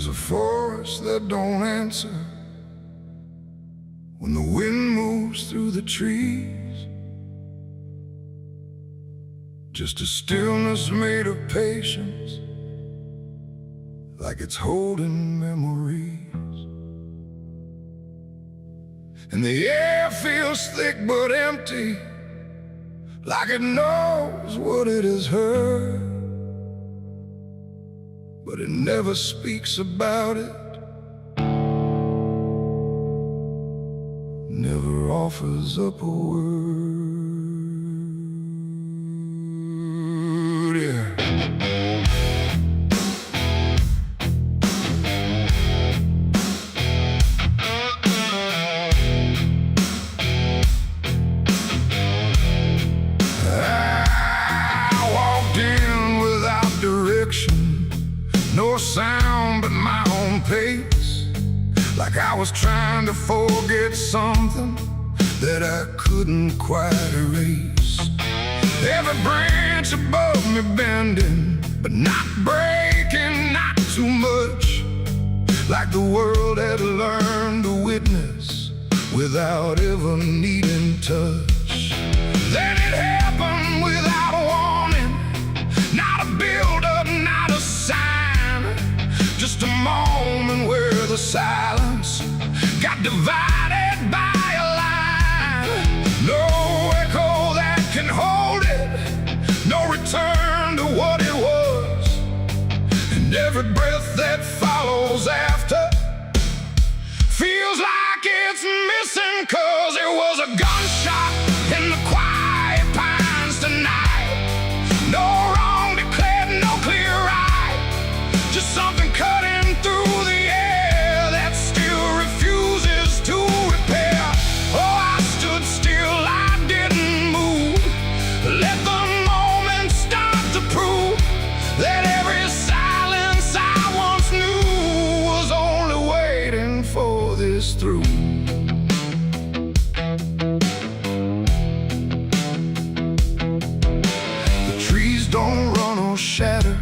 There's a forest that don't answer when the wind moves through the trees. Just a stillness made of patience, like it's holding memories. And the air feels thick but empty, like it knows what it has heard, but it never speaks about it, never offers up a word. Yeah. I walked in without direction, no sound but my own pace, like I was trying to forget something that I couldn't quite erase. Every branch above me bending, but not breaking, not too much, like the world had learned to witness without ever needing touch. Then it happened without a warning, not a build-up, not a sign, just a moment where the silence got divided by a line. No echo that can hold it, no return to what it was, and every breath that follows after feels like it's missing, 'cause it was a gunshot in the quiet pines tonight. No wrong declared, no clear right, just something cutting through the air that still refuses to repair. Oh, I stood still, I didn't move, let the moment start to prove that every silence I once knew was only waiting for this through. The trees don't run or shatter,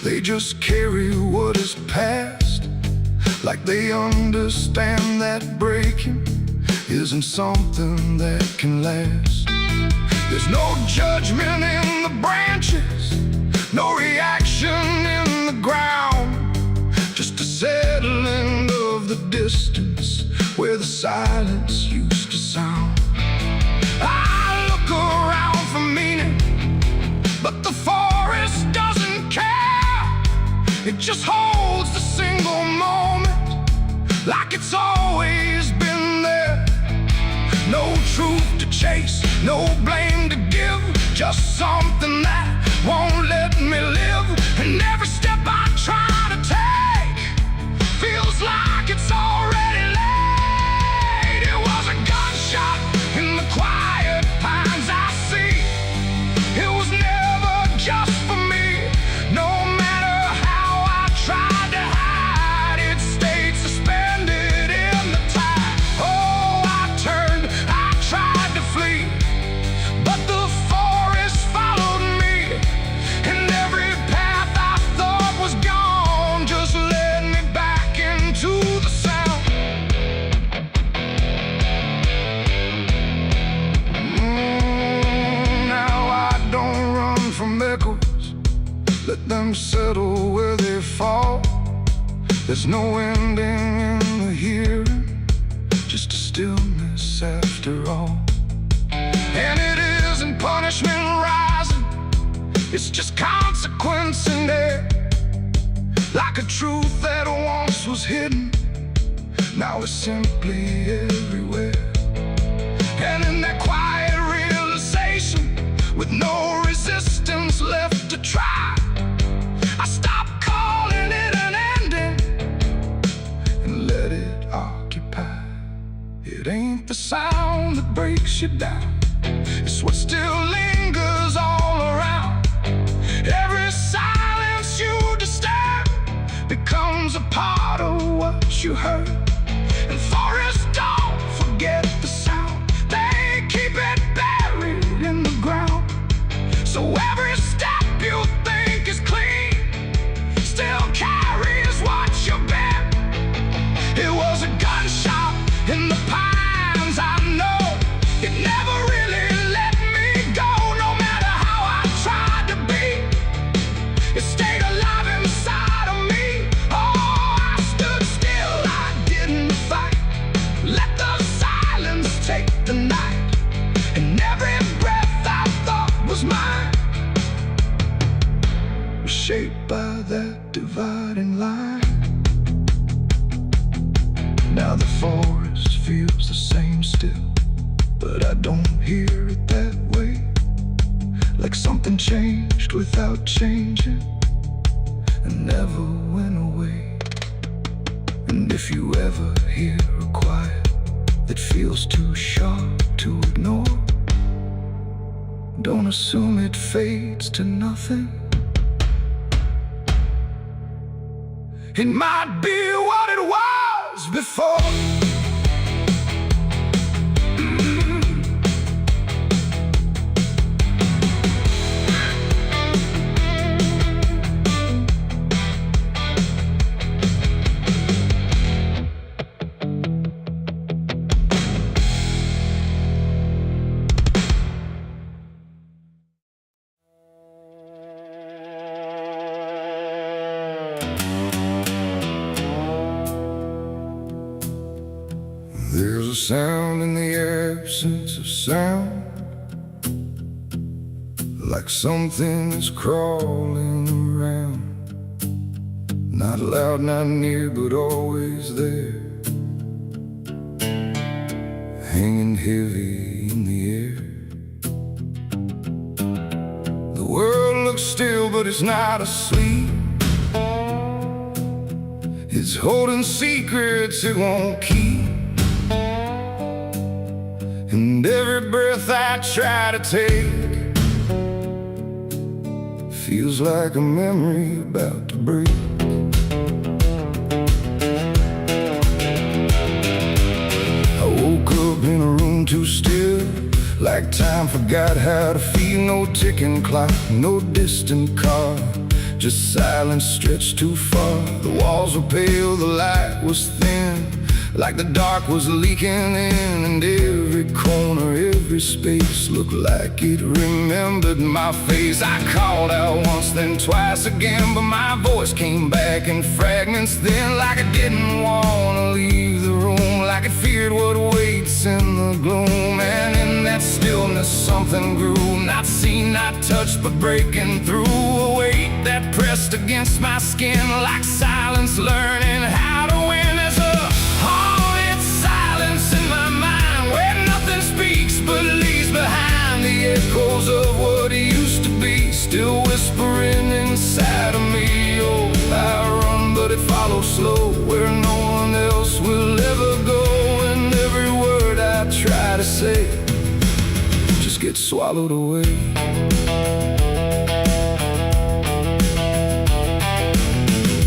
they just carry what is past, like they understand that breaking isn't something that can last. There's no judgment in the branches, no reaction in the ground, just a settling of the distance where the silence used to sound. I look around for meaning, but the forest doesn't care. It just holds the single moment, like it's always been there. No truth to chase, no blame to give, just something that won't let me live. And every step I try to take feels like it's already late. It was a gunshot in the quiet pines I see. It was never just for me. No matter how I tried to hide, it stayed suspended in the tide. Oh, I turned, I tried to flee, but the forest followed me, and every path I thought was gone just led me back into the sound. Now I don't run from echoes, let them settle where they fall. There's no ending in the hearing, just a stillness after all. And it isn't punishment rising, it's just consequence in there, like a truth that once was hidden, now it's simply everywhere. And in that quiet realization, with no resistance left to try, I stopped calling it an ending and let it occupy. It ain't the sound that breaks you down, it's what still lingers all around. Every silence you disturb becomes a part of what you heard. And forests don't forget the sound, they keep it buried in the ground. So every step you think is clean still carries what you Now the forest feels the same still, but I don't hear it that way. Like something changed without changing and never went away. And if you ever hear a quiet that feels too sharp to ignore, don't assume it fades to nothing. It might be what it was before. There's a sound in the absence of sound, like something is crawling around. Not loud, not near, but always there, hanging heavy in the air. The world looks still, but it's not asleep. It's holding secrets it won't keep. And every breath I try to take feels like a memory about to break. I woke up in a room too still, like time forgot how to feel. No ticking clock, no distant car, just silence stretched too far. The walls were pale, the light was thin, like the dark was leaking in. And every corner, every space looked like it remembered my face. I called out once, then twice again, but my voice came back in fragments then. Like I didn't want to leave the room, like it feared what waits in the gloom. And in that stillness something grew, not seen, not touched, but breaking through. A weight that pressed against my skin, like silence learning how to win. There's a haunted silence in my mind, where nothing speaks but leaves behind the echoes of what used to be, still whispering inside of me. Oh, I run, but it follows slow, where no one else will ever go. And every word I try to say just gets swallowed away.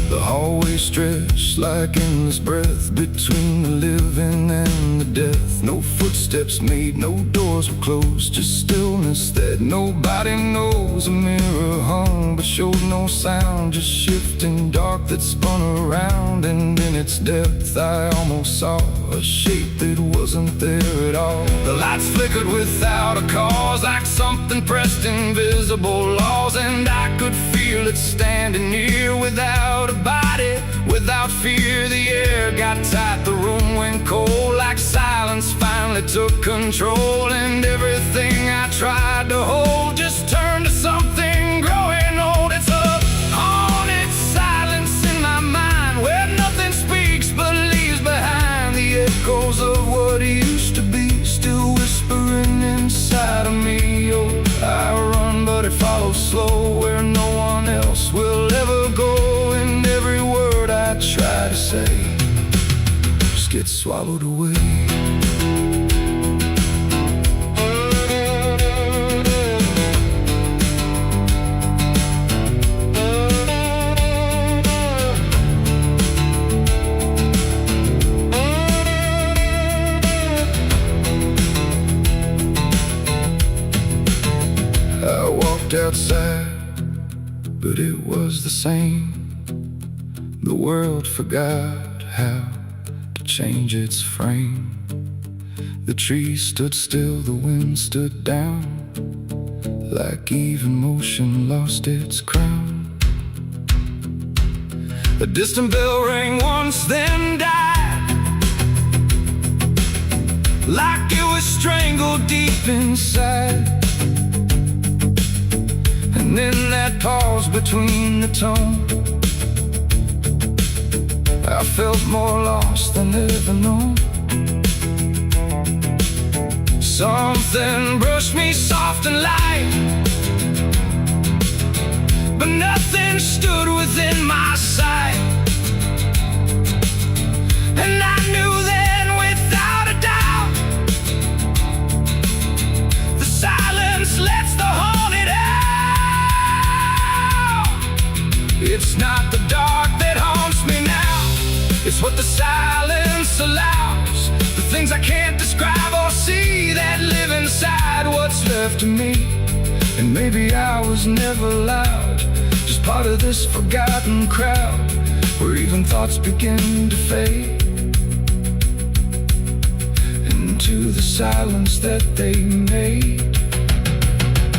The hallway stretched like endless breath between the living and the death. No footsteps made, no doors were closed, just stillness that nobody knows. A mirror hung but showed no sound, just shifting dark that spun around. And in its depth I almost saw a shape that wasn't there at all. The lights flickered without a cause, like something pressed invisible laws. And I could feel it standing near, without a body, without fear. The air got tight, the room went cold, like silence finally took control. And everything I tried to hold just turned to something growing old. It's a haunted silence in my mind, where nothing speaks but leaves behind the echoes of what used to be, still whispering inside of me. Oh, I run, but it follows slow, where no one else will ever go. And every word I try to say just gets swallowed away. I walked outside, but it was the same. The world forgot how to change its frame. The trees stood still, the wind stood down, like even motion lost its crown. A distant bell rang once, then died, like it was strangled deep inside. And in that pause between the tone, I felt more lost than ever known. Something brushed me soft and light, but nothing stood within my sight. And I knew then without a doubt, the silence lets the haunted out. It's not the dark that haunts me now, it's what the silence allows. The things I can't describe or see that live inside what's left of me. And maybe I was never loud, just part of this forgotten crowd, where even thoughts begin to fade into the silence that they made.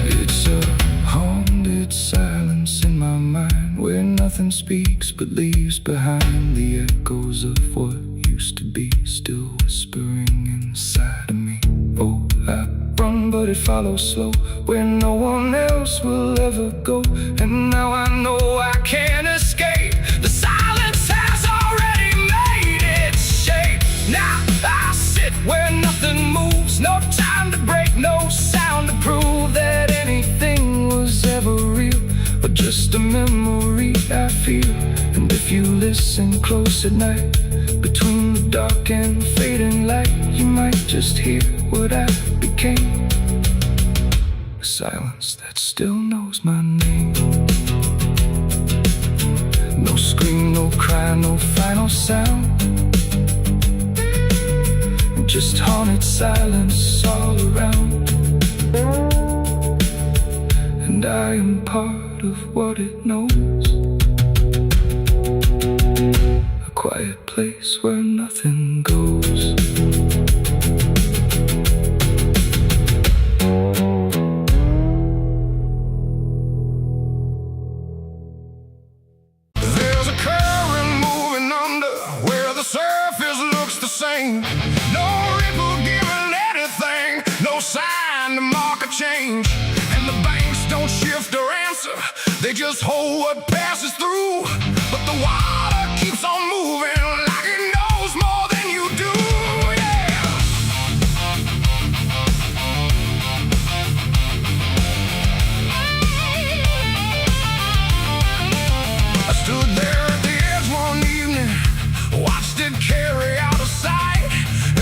It's a haunted silence in my mind, where nothing speaks but leaves behind the echoes of what used to be, still whispering inside of me. Oh, I run but it follows slow, where no one else will ever go. And now I know I can't escape. The silence has already made its shape. Now I sit where nothing moves, no time to break, no sound to prove that anything was ever real, but just a memory I feel. And if you listen close at night, between the dark and fading light, you might just hear what I became. A silence that still knows my name. No scream, no cry, no final sound, just haunted silence all around. And I am part of what it knows, a quiet place where nothing goes. There's a current moving under where the surface looks the same. No ripple giving anything, no sign to mark a change. And the banks don't shift or answer, they just hold what passes through. But the water keeps on moving like it knows more than you do, yeah. I stood there at the edge one evening, watched it carry out of sight.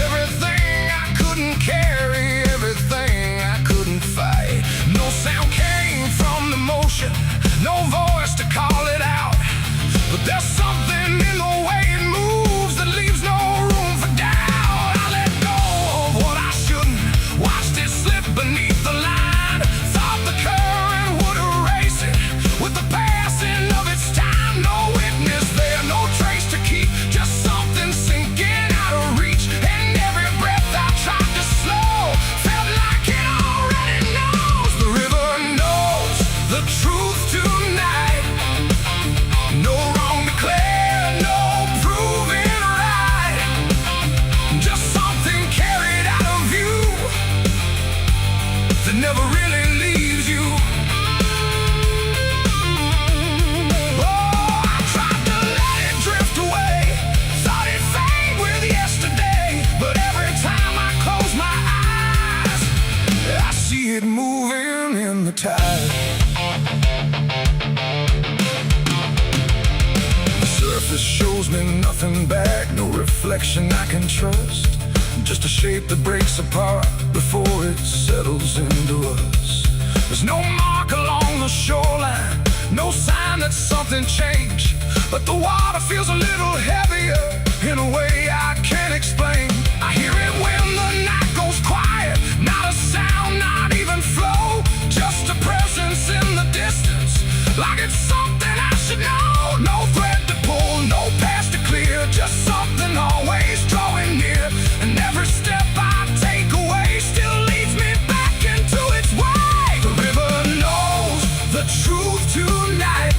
Everything I couldn't carry, everything I couldn't fight. No sound came from the motion, no voice to call it out. But there's something in the way it moves that leaves no room for doubt. I let go of what I shouldn't, watched it slip beneath the line. Thought the current would erase it with the passing of its time. No witness there, no trace to keep, just something sinking out of reach. And every breath I tried to slow felt like it already knows. The river knows the truth tonight. No wrong declared, no proving right, just something carried out of view that never really leaves you. Oh, I tried to let it drift away, thought it'd fade with yesterday. But every time I close my eyes, I see it moving in the tide. Surface shows me nothing back, no reflection I can trust, just a shape that breaks apart before it settles into us. There's no mark along the shoreline, no sign that something changed, but the water feels a little heavier in a way I can't explain. I hear it when the night goes quiet, not a sound, not even flow, just a presence in the distance, like it's something I should know. No thread to pull, no past to clear, just something always drawing near. And every step I take away still leads me back into its way. The river knows the truth tonight,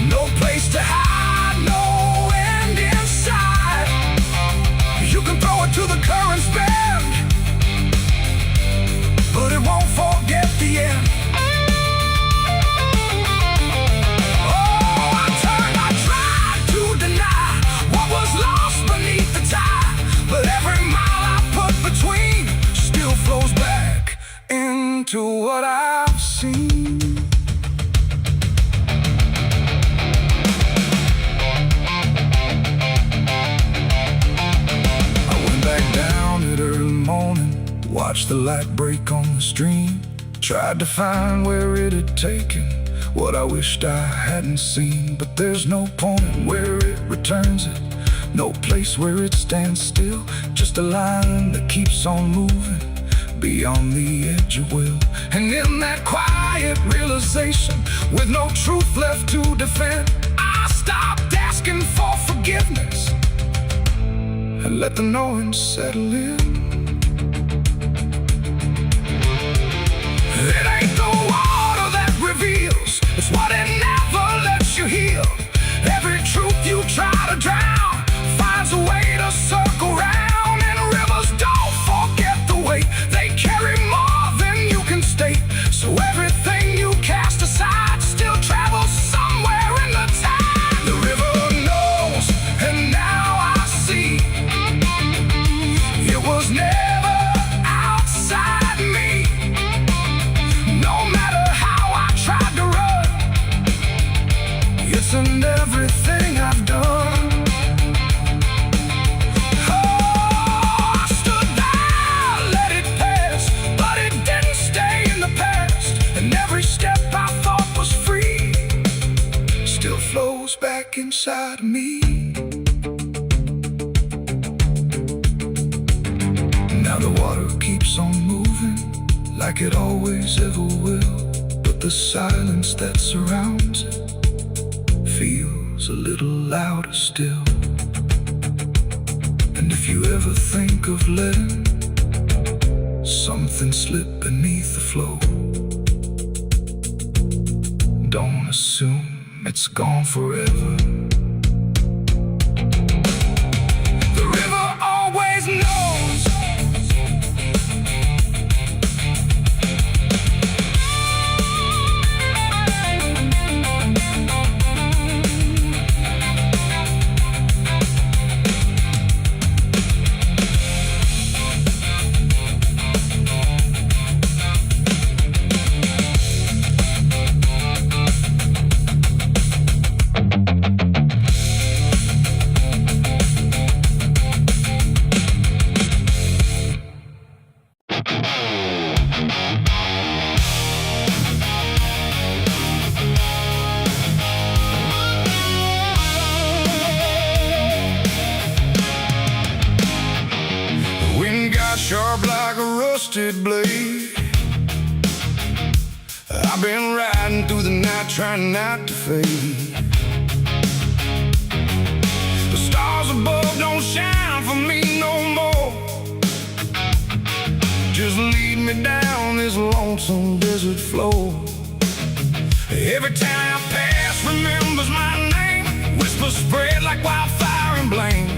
no place to hide, no end in sight. to what I've seen. I went back down at early morning, watched the light break on the stream. Tried to find where it had taken what I wished I hadn't seen. But there's no point where it returns it, no place where it stands still. Just a line that keeps on moving beyond the edge of will. And in that quiet realization, with no truth left to defend, I stopped asking for forgiveness and let the knowing settle in. It ain't the water that reveals, it's what it never lets you heal. Every truth you try to drown finds a way to circle round. And rivers don't forget the weight, they carry more than you can state. So everything you cast aside still travels somewhere in the tide. The river knows, and now I see, it was never outside me. No matter how I tried to run, it's in everything I've done. Back inside me. Now the water keeps on moving like it always ever will, but the silence that surrounds it feels a little louder still. And if you ever think of letting something slip beneath the flow, don't assume it's gone forever. The river always knows. Sharp like a rusted blade, I've been riding through the night trying not to fade. The stars above don't shine for me no more, just lead me down this lonesome desert floor. Every town I pass remembers my name, whispers spread like wildfire and blame.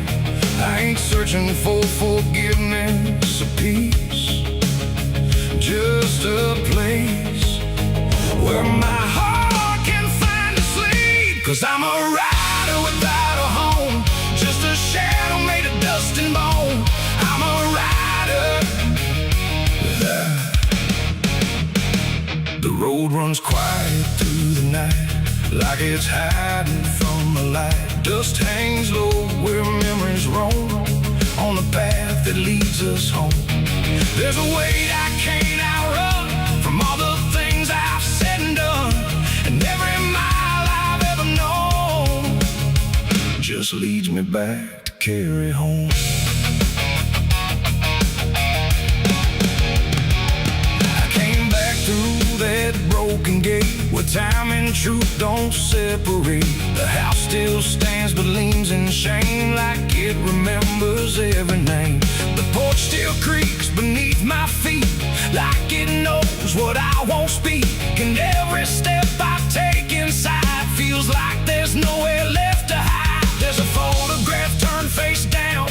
I ain't searching for forgiveness or peace, just a place where my heart can find a sleep. 'Cause I'm a rider without a home, just a shadow made of dust and bone. I'm a rider. The road runs quiet through the night, like it's hiding from the light. Dust hangs low where memories roam, on the path that leads us home. There's a weight I can't outrun from all the things I've said and done, and every mile I've ever known just leads me back to carry home. I came back through that broken gate where time and truth don't separate. The house still stands but leans in shame, like it remembers every name. The porch still creaks beneath my feet, like it knows what I won't speak. And every step I take inside feels like there's nowhere left to hide. There's a photograph turned face down,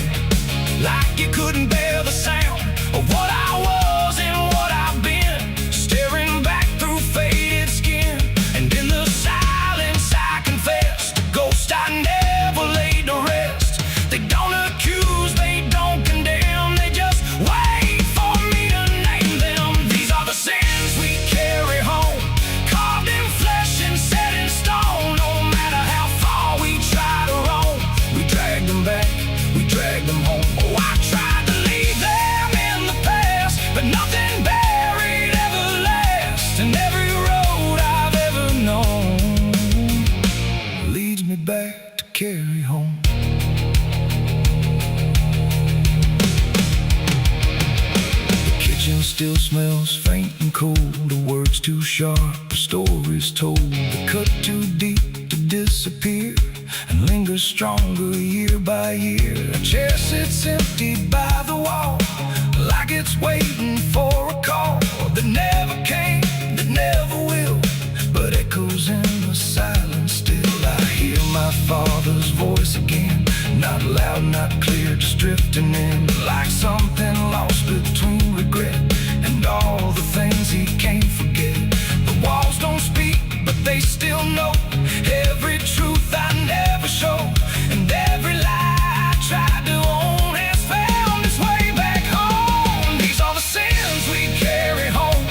like you couldn't bear the sound of what I was and what I've been, staring back through faded skin. And in the silence I confess, the ghost I never laid to rest. They don't accuse, they don't condemn, they just wait for me to name them. These are the sins still smells faint and cold. The words too sharp, the stories told. The cut too deep to disappear and lingers stronger year by year. A chair sits empty by the wall, like it's waiting for a call that never came, that never will, but echoes in the silence still. I hear my father's voice again, not loud, not clear, just drifting in, like something lost between regret and all the things he can't forget. The walls don't speak, but they still know every truth I never showed, and every lie I tried to own has found its way back home. These are the sins we carry home,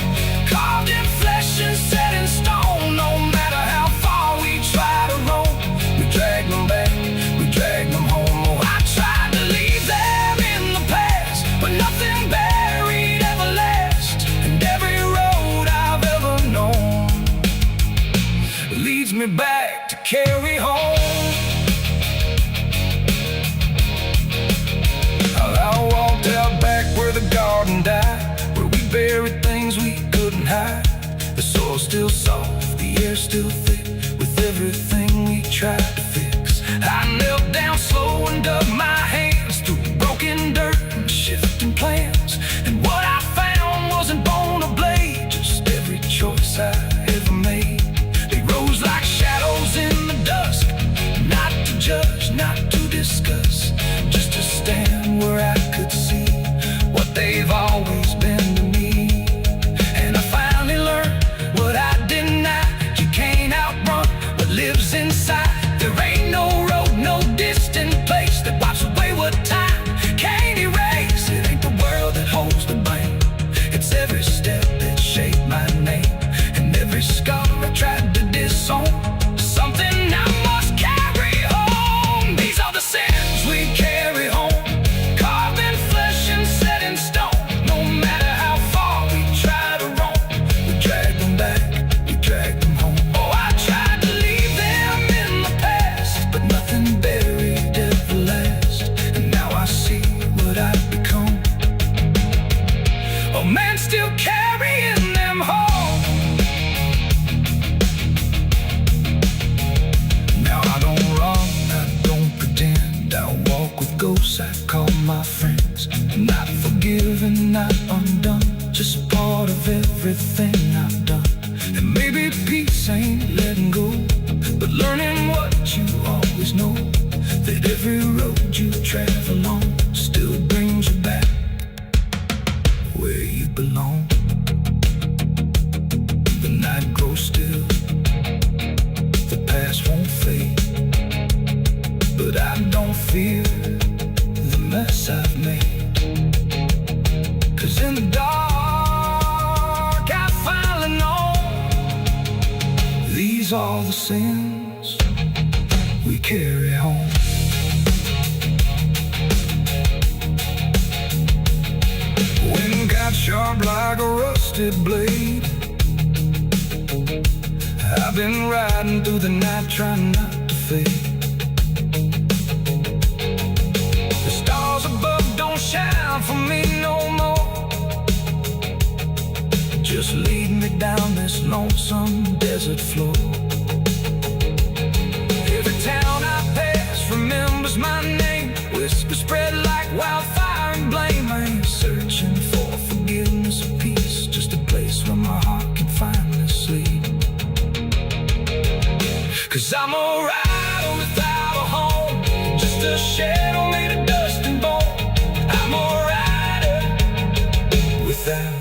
carved in flesh and set in stone. No matter how far we try to roam, we drag them back, we drag them home. Oh, I tried to leave them in the past, but nothing buried ever lasts, and every road I've ever known leads me back to carry home. I walked out back where the garden died, where we buried things we couldn't hide. The soil's still soft, the air's still thick, with everything we tried to fix. I knelt down slow and dug my hands through broken dirt and shifting plans, and what I found wasn't bone or blade, just every choice I ever made. They rose like shadows in the dusk, not to judge, not to discuss, just to stand where I could see what they've always been to me. And I finally learned what I denied: you can't outrun what lives inside. There ain't no road, no distant place that wipes away what time can't erase. It ain't the world that holds the blame, it's every step that shaped my name, and every scar I tried to disown, something I must carry home. These are the sins we carry home, carved in flesh and set in stone. No matter how far we try to roam, we drag them back, we drag them home. Oh, I tried to leave them in the past, but nothing buried ever lasts, and now I see what I've become, a man still carrying them home. Now I don't run, I don't pretend, I walk with ghosts I call my friends. Not forgiven, not undone, just part of everything I've done. And maybe peace ain't letting go, but learning what you always know, that every road you travel on still brings you back where you belong. The night grows still, the past won't fade, but I don't fear the mess I've made. 'Cause in the dark I finally know these are the sins we carry home. Wind got sharp like a rusted blade, I've been riding through the night trying not to fade. The stars above don't shine for me no more, just lead me down this lonesome desert floor. Every town I pass remembers my name, whispers spread like wildfire and blame. I ain't searching for forgiveness or peace, just a place where my heart can finally sleep. 'Cause I'm a rider without a home, just a shadow made of dust and bone. I'm a rider without.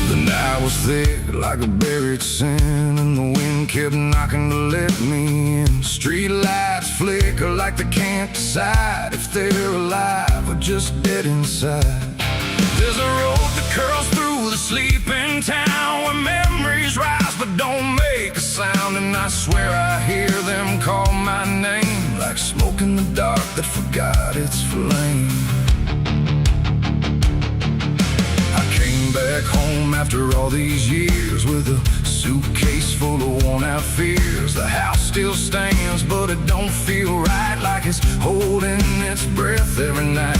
The night was thick like a buried sin, and the wind kept knocking to let me in. Street lights flicker like they can't decide if they're alive or just dead inside. There's a road that curls through the sleeping town, where memories rise but don't make a sound. And I swear I hear them call my name, like smoke in the dark that forgot its flame. I came back home home after all these years with a suitcase full of worn-out fears. The house still stands, but it don't feel right, like it's holding its breath every night.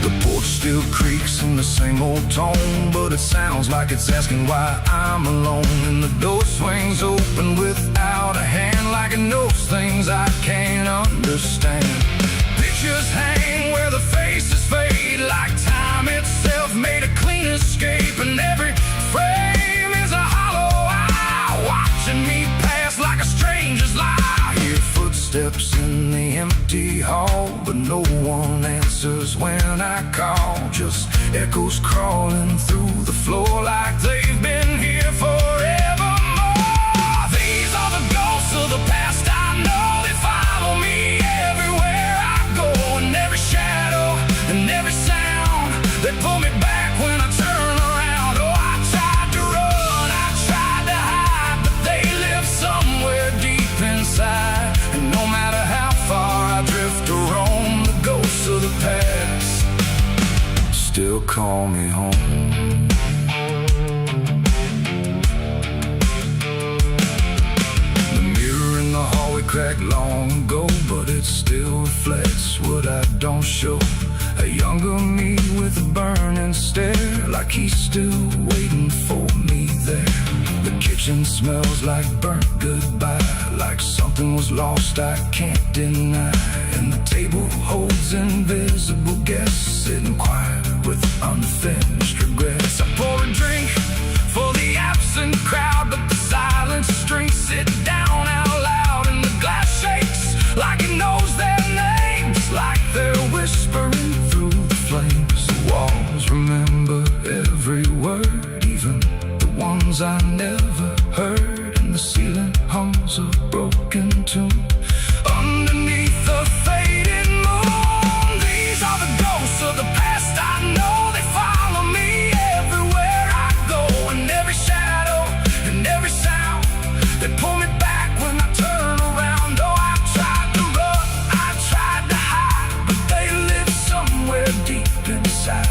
The porch still creaks in the same old tone, but it sounds like it's asking why I'm alone. And the door swings open without a hand, like it knows things I can't understand. Pictures hang where the faces fade, like time itself made a clean escape. And every frame is a hollow eye, watching me pass like a stranger's lie. I hear footsteps in the empty hall, but no one answers when I call. Just echoes crawling through the floor like they've been here forevermore. These are the ghosts of the past, I know they follow me everywhere I go. And every shadow and every sound, they pull me back when I turn around. Oh, I tried to run, I tried to hide, but they live somewhere deep inside. And no matter how far I drift or roam, the ghosts of the past still call me home. The mirror in the hallway cracked long ago, but it still reflects what I don't show. A younger me with a burning stare, like he's still waiting for me there. The kitchen smells like burnt goodbye, like something was lost I can't deny. And the table holds invisible guests, sitting quiet with unfinished regrets. I pour a drink for the absent crowd, but the silence drinks sit down out loud. And the glass shakes like it knows their names, like they're whispering through the flames. The walls remember every word, even the ones I never heard. And the ceiling hums a broken tune underneath the fading moon. These are the ghosts of the past, I know they follow me everywhere I go. And every shadow and every sound, they pull me back when I turn around. Oh, I tried to run, I tried to hide, but they live somewhere deep inside.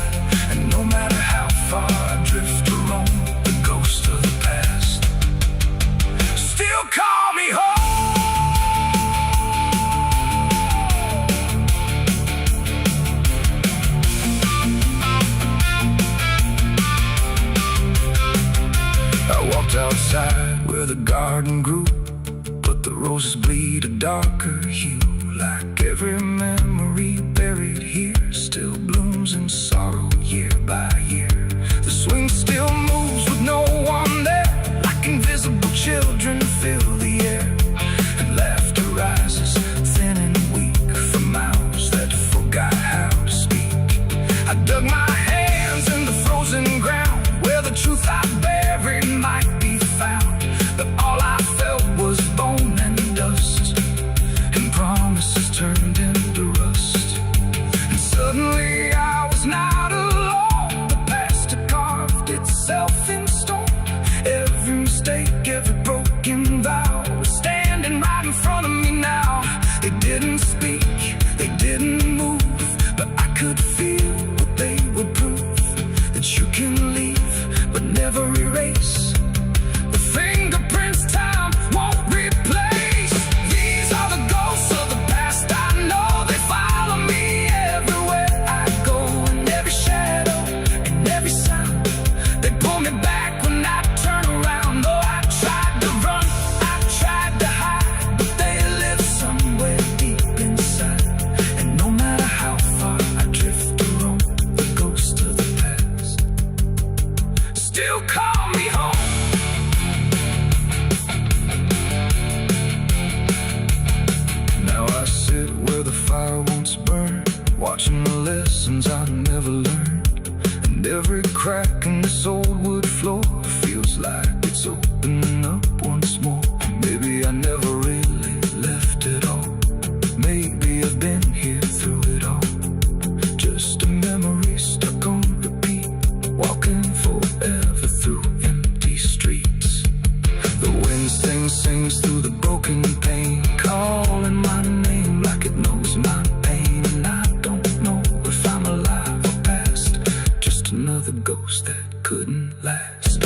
And no matter how far I drift or roam, the ghosts of the past still call me home. I walked outside where the garden grew, but the roses bleed a darker hue. Like every memory buried here still blooms in sorrow year by year. The swing still moves with no one there, like invisible children fill the air. And laughter rises thin and weak from mouths that forgot how to speak. I dug my hands in the frozen ground where the truth I buried might be found. But all I felt was bone and dust, and promises turned into rust. And suddenly I was not alone. The past had carved itself in stone. Every mistake, every broken vow was standing right in front of me now. They didn't speak, they didn't move, but I could feel what they would prove. That you can leave, but never erase the fingerprints time won't replace. These are the ghosts of the past, I know they follow me everywhere I go. And every shadow and every sound, they pull me back when I turn around. Oh, I tried to run, I tried to hide, but they live somewhere deep inside. And no matter how far I drift or roam, the ghosts of the past still call me home. Now I sit where the fire once burned, watching the lessons I never learned. And every crack in this old wood floor feels like it's opening up once more. Maybe I never really left it all. Maybe I've been here through it all. Just a memory stuck on repeat, walking forever through empty streets. The wind sings through the broken pane, calling my name like it knows my pain. And I don't know if I'm alive or past, just just another ghost that couldn't last.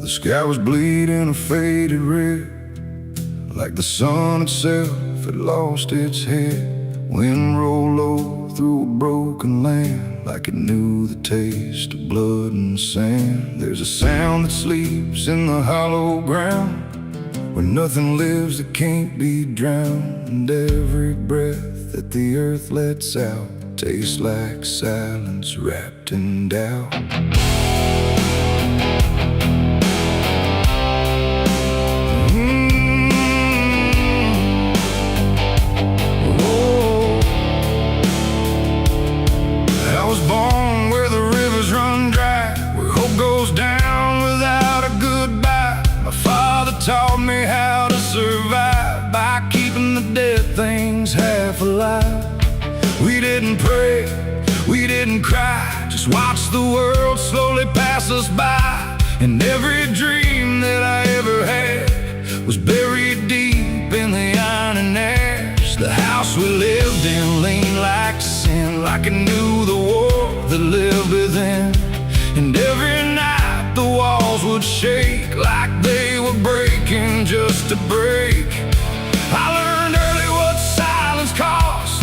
The sky was bleeding a faded red, like the sun itself had lost its head. Wind rolled low through a broken land, like it knew the taste of blood and sand. There's a sound that sleeps in the hollow ground, where nothing lives that can't be drowned. And every breath that the earth lets out tastes like silence wrapped in doubt. Taught me how to survive by keeping the dead things half alive. We didn't pray, we didn't cry, just watch the world slowly pass us by. And every dream that I ever had was buried deep in the iron and ash. The house we lived in leaned like sin, like it knew the war that lived within. And every night the walls would shake like they were breaking just to break. I learned early what silence cost,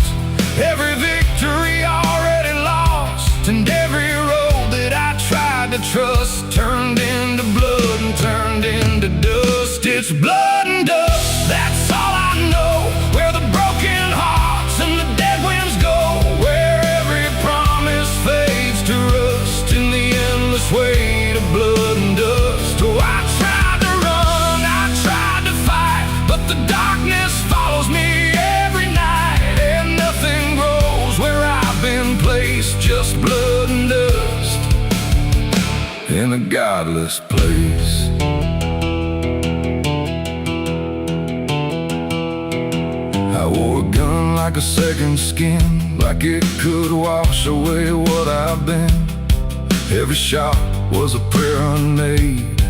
every victory already lost. And every road that I tried to trust turned into blood and turned into dust. It's blood and dust, that's all I know. Where the broken hearts and the dead winds go, where every promise fades to rust in the endless weight of blood and dust. Oh, I tried to run, I tried to fight, but the darkness follows me every night. And nothing grows where I've been placed, just blood and dust in a godless place. I wore a gun like a second skin, like it could wash away what I've been. Every shot was a prayer unmade,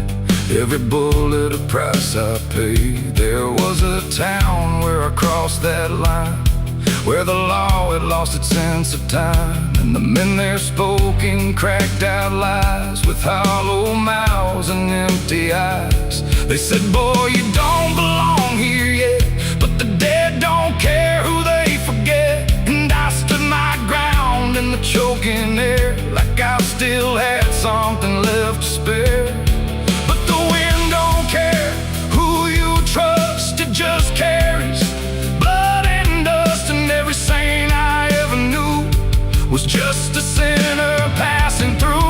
every bullet a price I paid. There was a town where I crossed that line, where the law had lost its sense of time. And the men there spoke in cracked out lies, with hollow mouths and empty eyes. They said, boy, you don't belong here yet, but the dead don't care who they forget. And I stood my ground in the choking air, like I still had something left to spare. But the wind don't care who you trust, it just carries blood and dust. And every saint I ever knew was just a sinner passing through.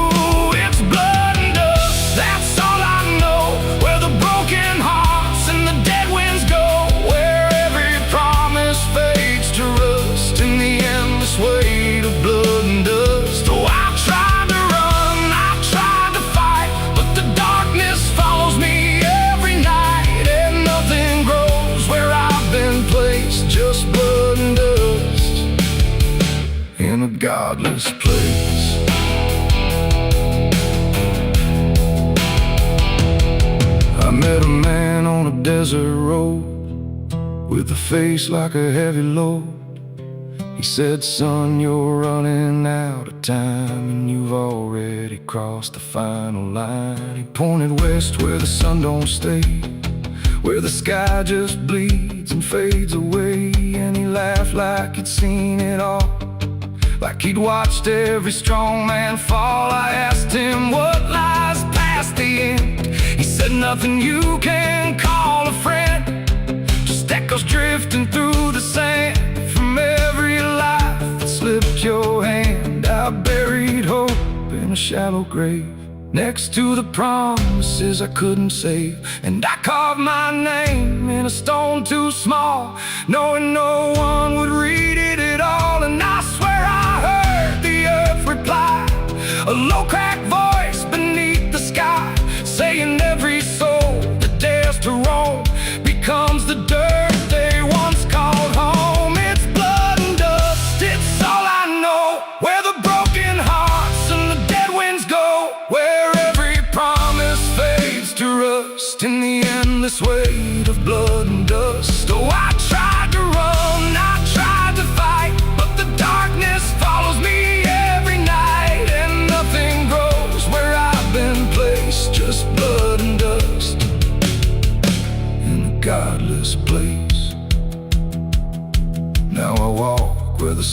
It's blood and dust, that's all I know. Where the broken hearts and the dead winds go, where every promise fades to rust in the endless weight of blood and dust. Oh, I tried to run, I tried to fight, but the darkness follows me every night. And nothing grows where I've been placed, just blood and dust in a godless place. I met a man on a desert road, with a face like a heavy load. He said, son, you're running out of time, and you've already crossed the final line. He pointed west where the sun don't stay, where the sky just bleeds and fades away. And he laughed like he'd seen it all, like he'd watched every strong man fall. I asked him what lies past the end. He said, nothing you can call a friend, just echoes drifting through the sand from every life that slipped your hand. I buried hope in a shallow grave, next to the promises I couldn't save. And I carved my name in a stone too small, knowing no one would read it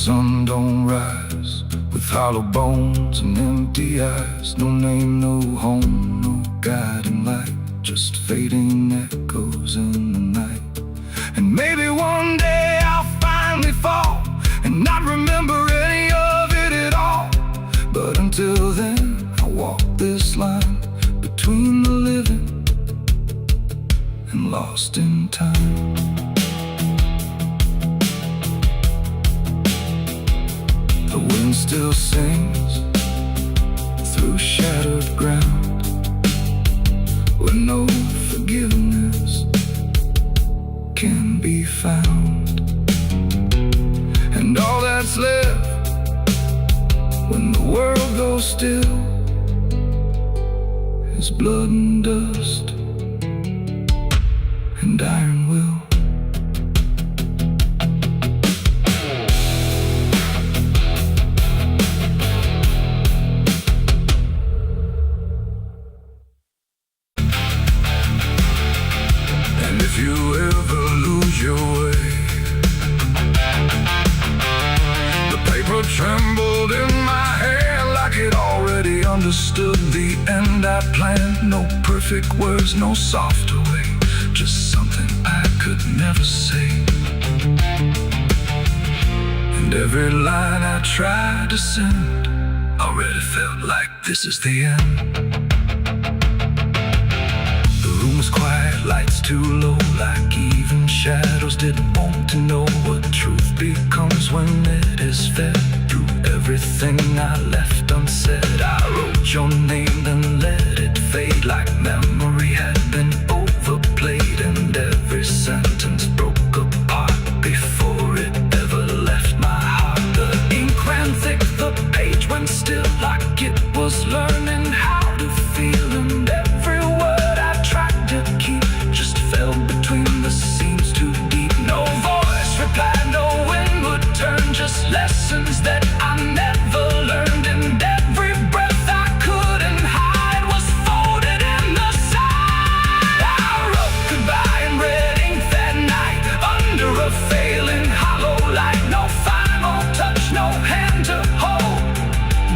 sun don't rise, with hollow bones and empty eyes. No name, no home, no guiding light, just fading echoes in the night. And maybe one day I'll finally fall and not remember any of it at all. But until then, I'll walk this line between the living and lost in time. The wind still sings through shattered ground, where no forgiveness can be found. And all that's left when the world goes still is blood and dust and iron will. And if you ever lose your way, the paper trembled in my hand like it already understood the end I planned. No perfect words, no softer way, just something I could never say. And every line I tried to send already felt like this is the end. The room was quiet, lights too low, like even shadows didn't want to know what truth becomes when it is fed. Through everything I left unsaid, I wrote your name, then let it fade like memory had been overplayed. And every sentence broke apart before it ever left my heart. The ink ran thick, the page went still, like it was learning how to feel. And every word I tried to keep just fell between the seams too deep. No voice replied, no wind would turn, just lessons that I never learned. And every breath I couldn't hide was folded in the side. I wrote goodbye in red ink that night, under a failing hollow light. No final touch, no hand to hold,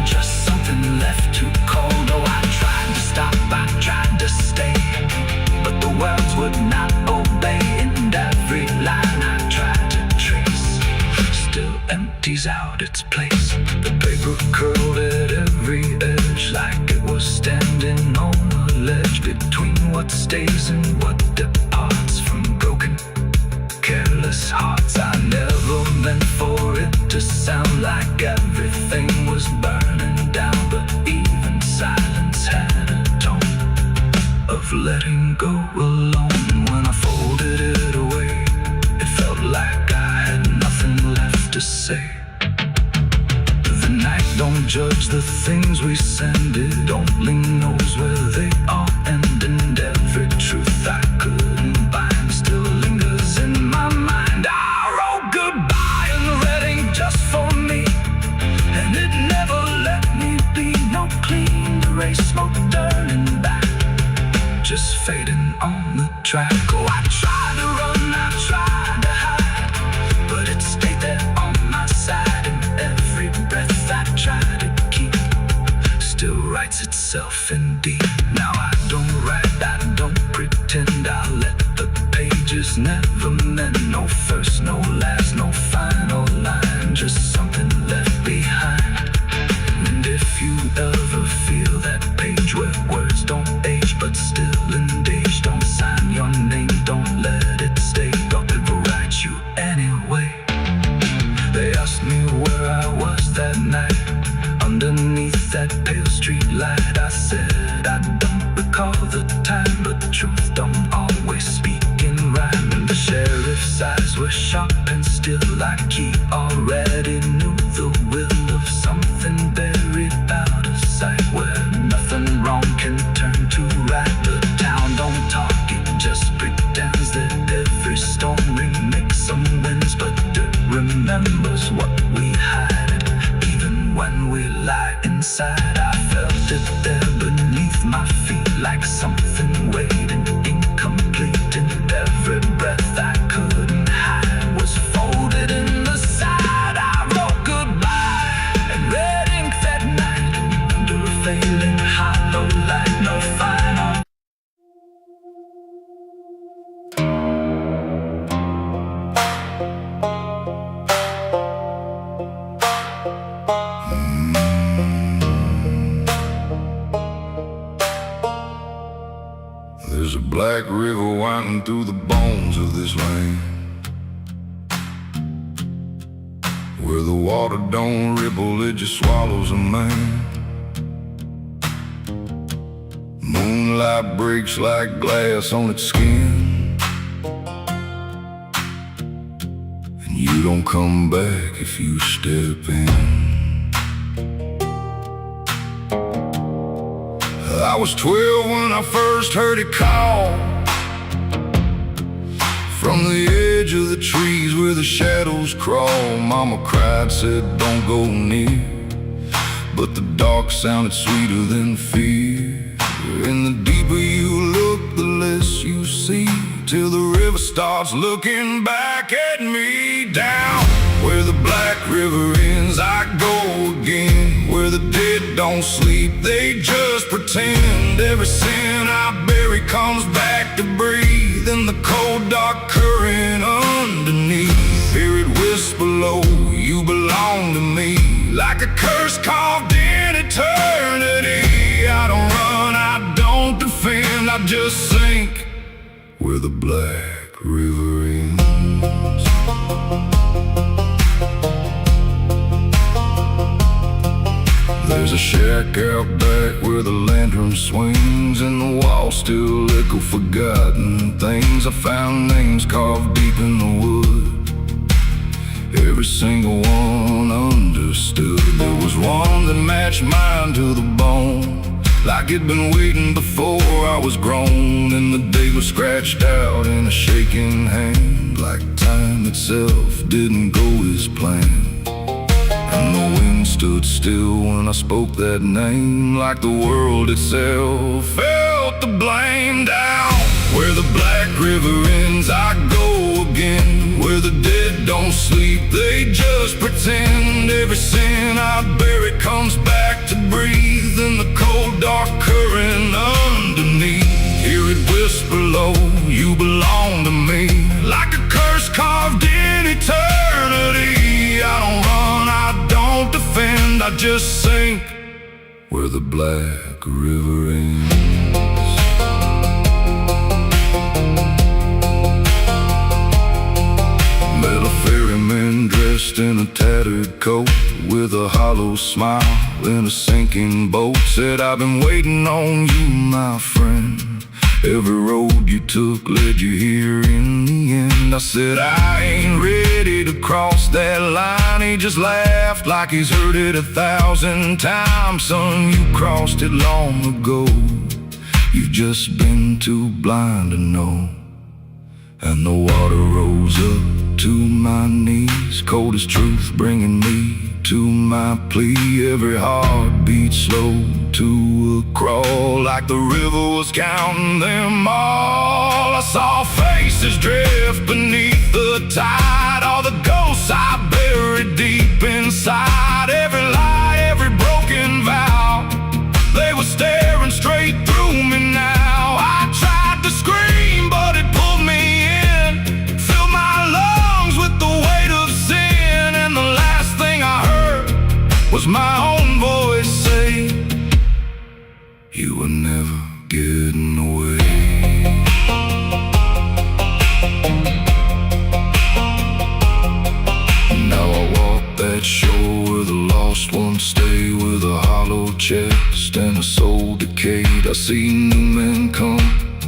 just something left too cold. Oh, I tried to stop, I tried to stay, but the words would not obey. And every line I tried to trace still empties out its place. The paper curled at every edge like it was standing on a ledge between what stays and what departs from broken, careless hearts. I never meant for it to sound like everything was burning down, but even silence had a tone of letting go alone. When I folded it away, it felt like I had nothing left to say. The night don't judge the things we send, it only knows where they all end. And every truth I couldn't bind still lingers in my mind. I wrote goodbye in red ink just for me, and it never let me be. No clean erase, smoke turning back, just fading on the track. Oh, I tried to run, I tried to hide, but it stayed there on my side. And every breath I tried to keep still writes itself in deep. Now I don't write, I don't pretend, I let the pages never mend. No first, no last, no final line, just something left behind. And if you ever feel that page where words don't age but still engage, don't sign your name, don't let it stay, God will write you anyway. They asked me where I was that night, underneath that pale street light. I said I don't recall the time, but the truth don't always speak in rhyme. And the sheriff's eyes were sharp and still, like he already knew the will of something buried out of sight, where nothing wrong can turn to right. The town don't talk, it just pretends that every storm remakes some winds, but it remembers what we hide. Even when we lie inside, I felt it there beneath my feet, like something waiting incomplete. And every breath I couldn't hide was folded in the black river winding through the bones of this land, where the water don't ripple, it just swallows a man. Moonlight breaks like glass on its skin, and you don't come back if you step in. I was 12 when I first heard it call, from the edge of the trees where the shadows crawl. Mama cried, said don't go near, but the dark sounded sweeter than fear. And the deeper you look, the less you see, till the river starts looking back at me. Down where the black river ends, I go again, where the dead don't sleep, they just pretend. Every sin I bury comes back to breathe in the cold dark current underneath. Hear it whisper low, you belong to me, like a curse carved in eternity. I don't run, I don't defend, I just sink where the black river ends. There's a shack out back where the lantern swings, and the walls still echo forgotten things. I found names carved deep in the wood, every single one understood. There was one that matched mine to the bone, like it'd been waiting before I was grown. And the day was scratched out in a shaking hand, like time itself didn't go as planned. And the wind stood still when I spoke that name, like the world itself felt the blame. Down where the black river ends, I go again, where the dead don't sleep, they just pretend. Every sin I bury comes back to breathe in the cold dark current underneath. Hear it whisper low, you belong to me, like a curse carved in eternity. I don't run, I don't defend, I just sink where the black river ends. Met a ferryman dressed in a tattered coat, with a hollow smile in a sinking boat. Said, I've been waiting on you, my friend. Every road you took led you here in the end. I said, I ain't ready to cross that line. He just laughed like he's heard it 1,000 times. Son, you crossed it long ago, you've just been too blind to know. And the water rose up to my knees, cold as truth, bringing me to my plea. Every heartbeat slow to a crawl, like the river was counting them all. I saw faces drift beneath the tide, all the ghosts I buried deep inside. Every lie, every broken vow, they were staring straight through me now. I tried to scream, but it pulled me in, filled my lungs with the weight of sin. And the last thing I heard was my own voice say, you were never getting away. Now I walk that shore where the lost ones stay, with a hollow chest and a soul decayed. I see new men come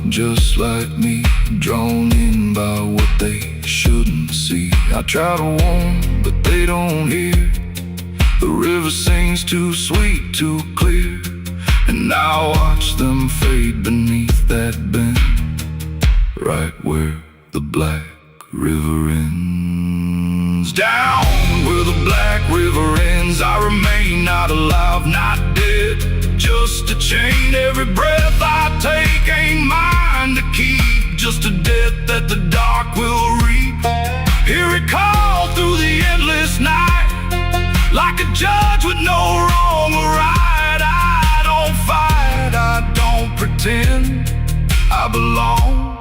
just like me, drawn in by what they shouldn't see. I try to warn, but they don't hear. The river sings too sweet, too clear, and I watch them fade beneath that bend, right where the black river ends. Down where the black river ends, I remain not alive, not dead, just a chain. Every breath I take ain't mine to keep, just a death that the dark will reap. Hear it call through the endless night, like a judge with no wrong or right. I don't fight, I don't pretend, I belong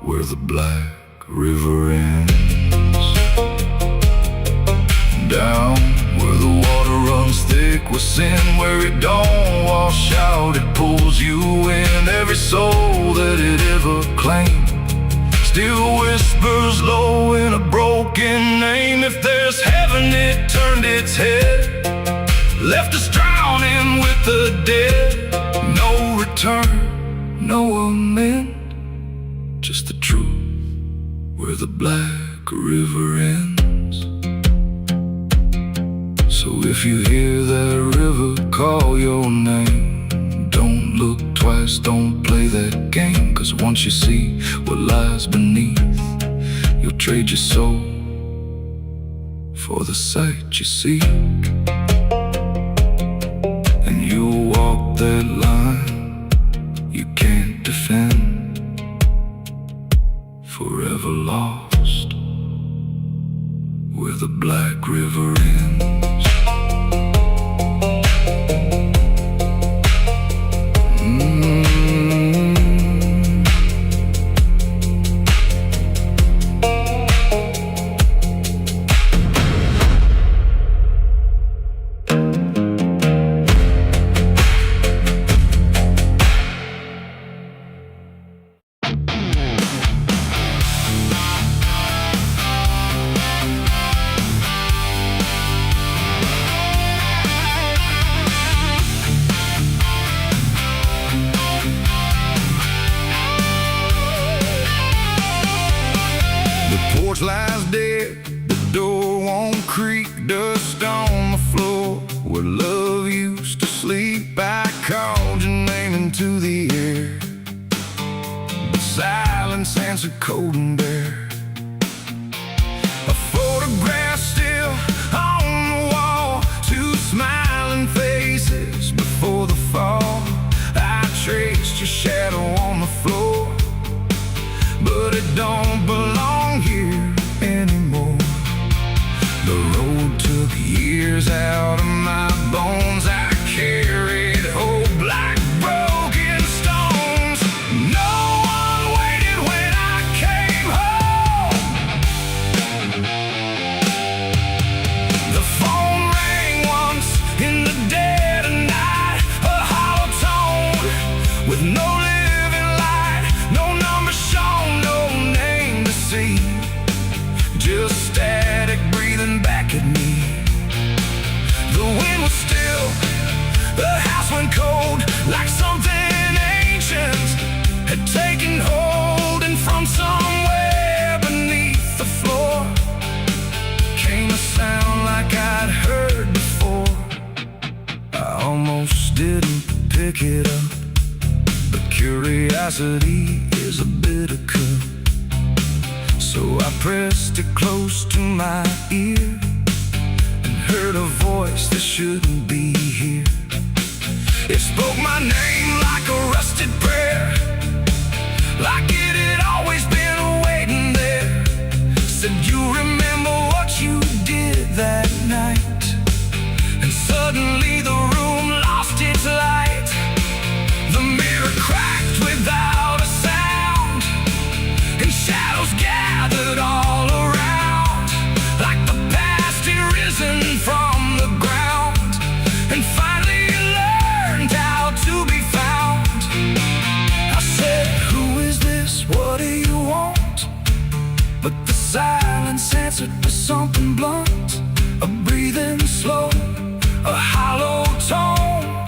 where the black river ends. Down where the water runs thick with sin, where it don't wash out, it pulls you in. Every soul that it ever claimed still whispers low in a broken name. If there's heaven, it turned its head, left us drowning with the dead. No return, no amend, just the truth where the black river ends. So if you hear that river call your name, don't look twice, don't play that game. Cause once you see what lies beneath, you'll trade your soul for the sight you seek. And you'll walk that line you can't defend, forever lost where the black river ends. Lies dead, the door won't creak, dust on the floor where love used to sleep. I called your name into the air, but silence answered cold and bare. A photograph still on the wall, two smiling faces before the fall. I traced your shadow on the floor, but it don't belong here anymore. The road took years out of my bones. I carried hope like broken stones. No one waited when I came home. The phone rang once in the dead of night, a hollow tone with no living light, no number shown, no name to see, just static breathing back at me. The wind was still, the house went cold, like something ancient had taken hold. And from somewhere beneath the floor came a sound like I'd heard before. I almost didn't pick it up, but curiosity is a bitter cup. So I pressed it close to my ear and heard a voice that shouldn't be here. It spoke my name like a rusted prayer, like it had always been waiting there. Said, you remember what you did that night? And suddenly the room lost its light. The mirror cracked without a sound, and shadows gathered all around, like the past had risen from the ground and finally learned how to be found. I said, who is this? What do you want? But the silence answered with something blunt, a breathing slow, a hollow tone,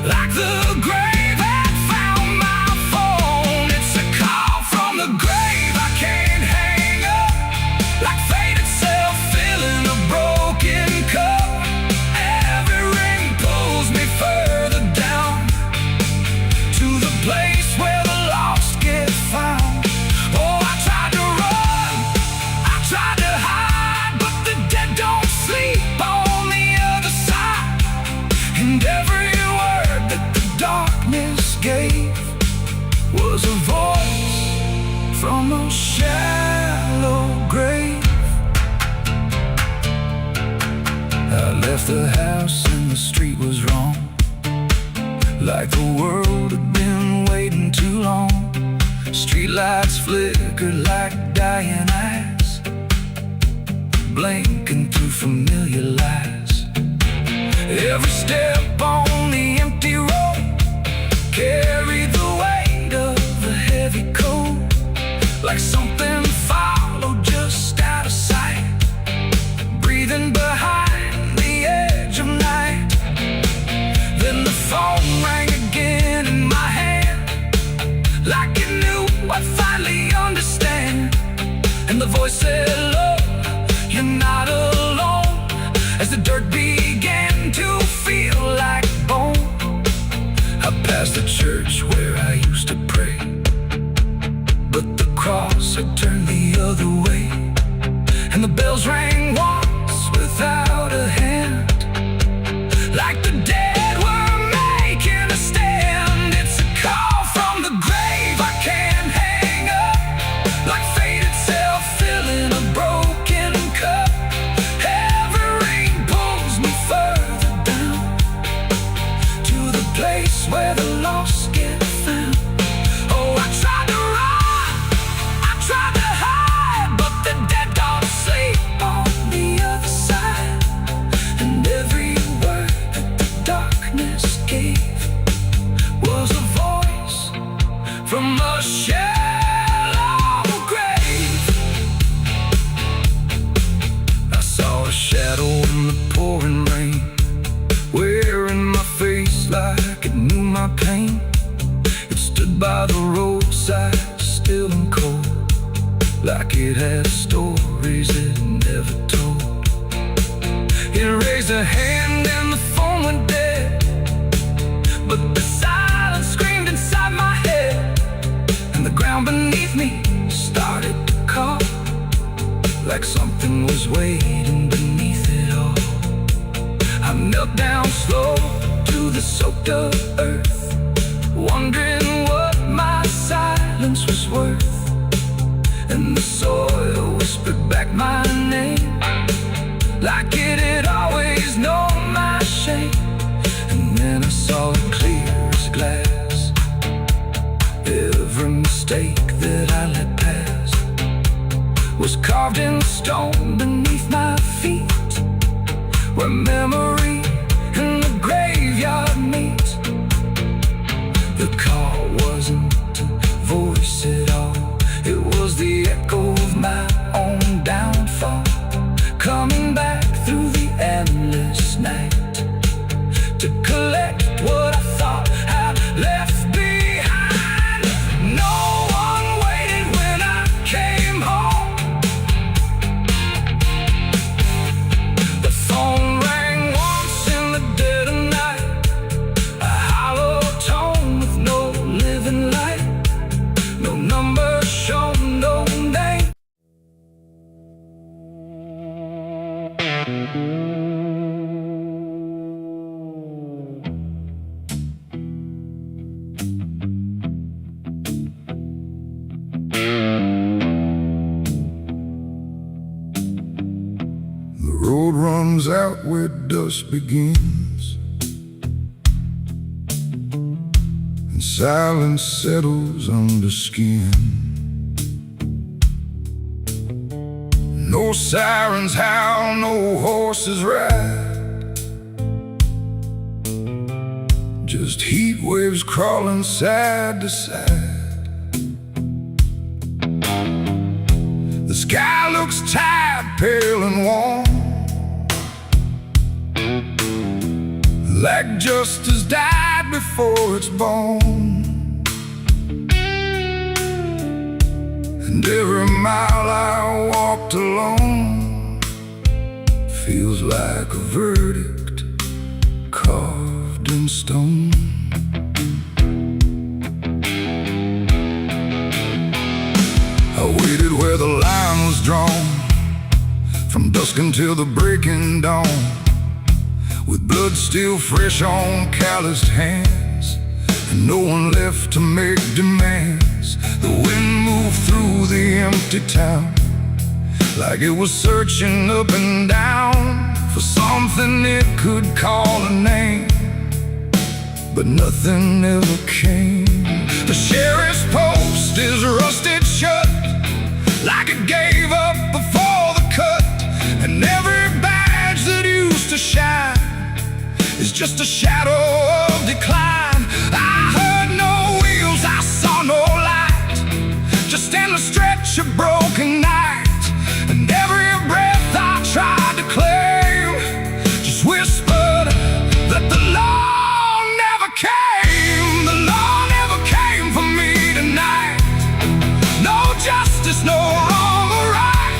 like the grave had found my phone. It's a call from the grave I can't hang up, like fate itself filling a broken cup. Every ring pulls me further down to the place where the lost get found. Oh, I tried to run, I tried to hide, but the dead don't sleep on the other side. And every word that the darkness gave was a voice from a shallow grave. I left the house and the street was wrong, like the world had been waiting too long. Streetlights flickered like dying eyes, blinking through familiar lies. Every step on the empty road carried the weight of a heavy coat, like something followed just out of sight, breathing behind the edge of night. Then the phone rang again in my hand, like it knew I'd finally understand. And the voice said, "Love, you're not alone," as the dirt began to feel like bone. I passed the church where I used to pray, but the cross had turned the other way. And the bells rang once without a hand, like the dead were making a stand. It's a call from the grave I can't hang up, like fate itself filling a broken cup. Every ring pulls me further down to the place where the lost get found. Oh, I tried to run, I tried to hide, but the dead don't sleep on the other side. And every word that the darkness gave was a voice from a shallow grave. I saw a shadow in the pouring rain, wearing my face like it knew my pain. It stood by the roadside, still and cold, like it had stories it never told. It raised a hand and the phone went dead, but the silence screamed inside my head. And the ground beneath me started to call, like something was waiting beneath it all. I knelt down slow to the soaked up earth, wondering what my silence was worth. And the soil whispered back my name, like it had always known my shame. And then I saw it clear as glass, every mistake that I let pass was carved in stone beneath my feet, where memory and the graveyard meet. The call wasn't a voice at all, it was the echo of my own downfall, coming back through the endless night to collect what I thought I'd left behind. No one waited when I came home. The phone rang once in the dead of night, a hollow tone with no living light, no number shown, no name. The road runs out where dusk begins, and silence settles under skin. No sirens howl, no horses ride, just heat waves crawling side to side. The sky looks tired, pale and warm, like justice died before it's born. And every mile I walked alone feels like a verdict carved in stone. I waited where the line was drawn, from dusk until the breaking dawn, with blood still fresh on calloused hands, and no one left to make demands. The wind moved through the empty town, like it was searching up and down for something it could call a name, but nothing ever came. The sheriff's post is rusted shut, like it gave up before the cut, and every badge that used to shine just a shadow of decline. I heard no wheels, I saw no light, just endless stretch of broken night. And every breath I tried to claim just whispered that the law never came. The law never came for me tonight. No justice, no wrong or right,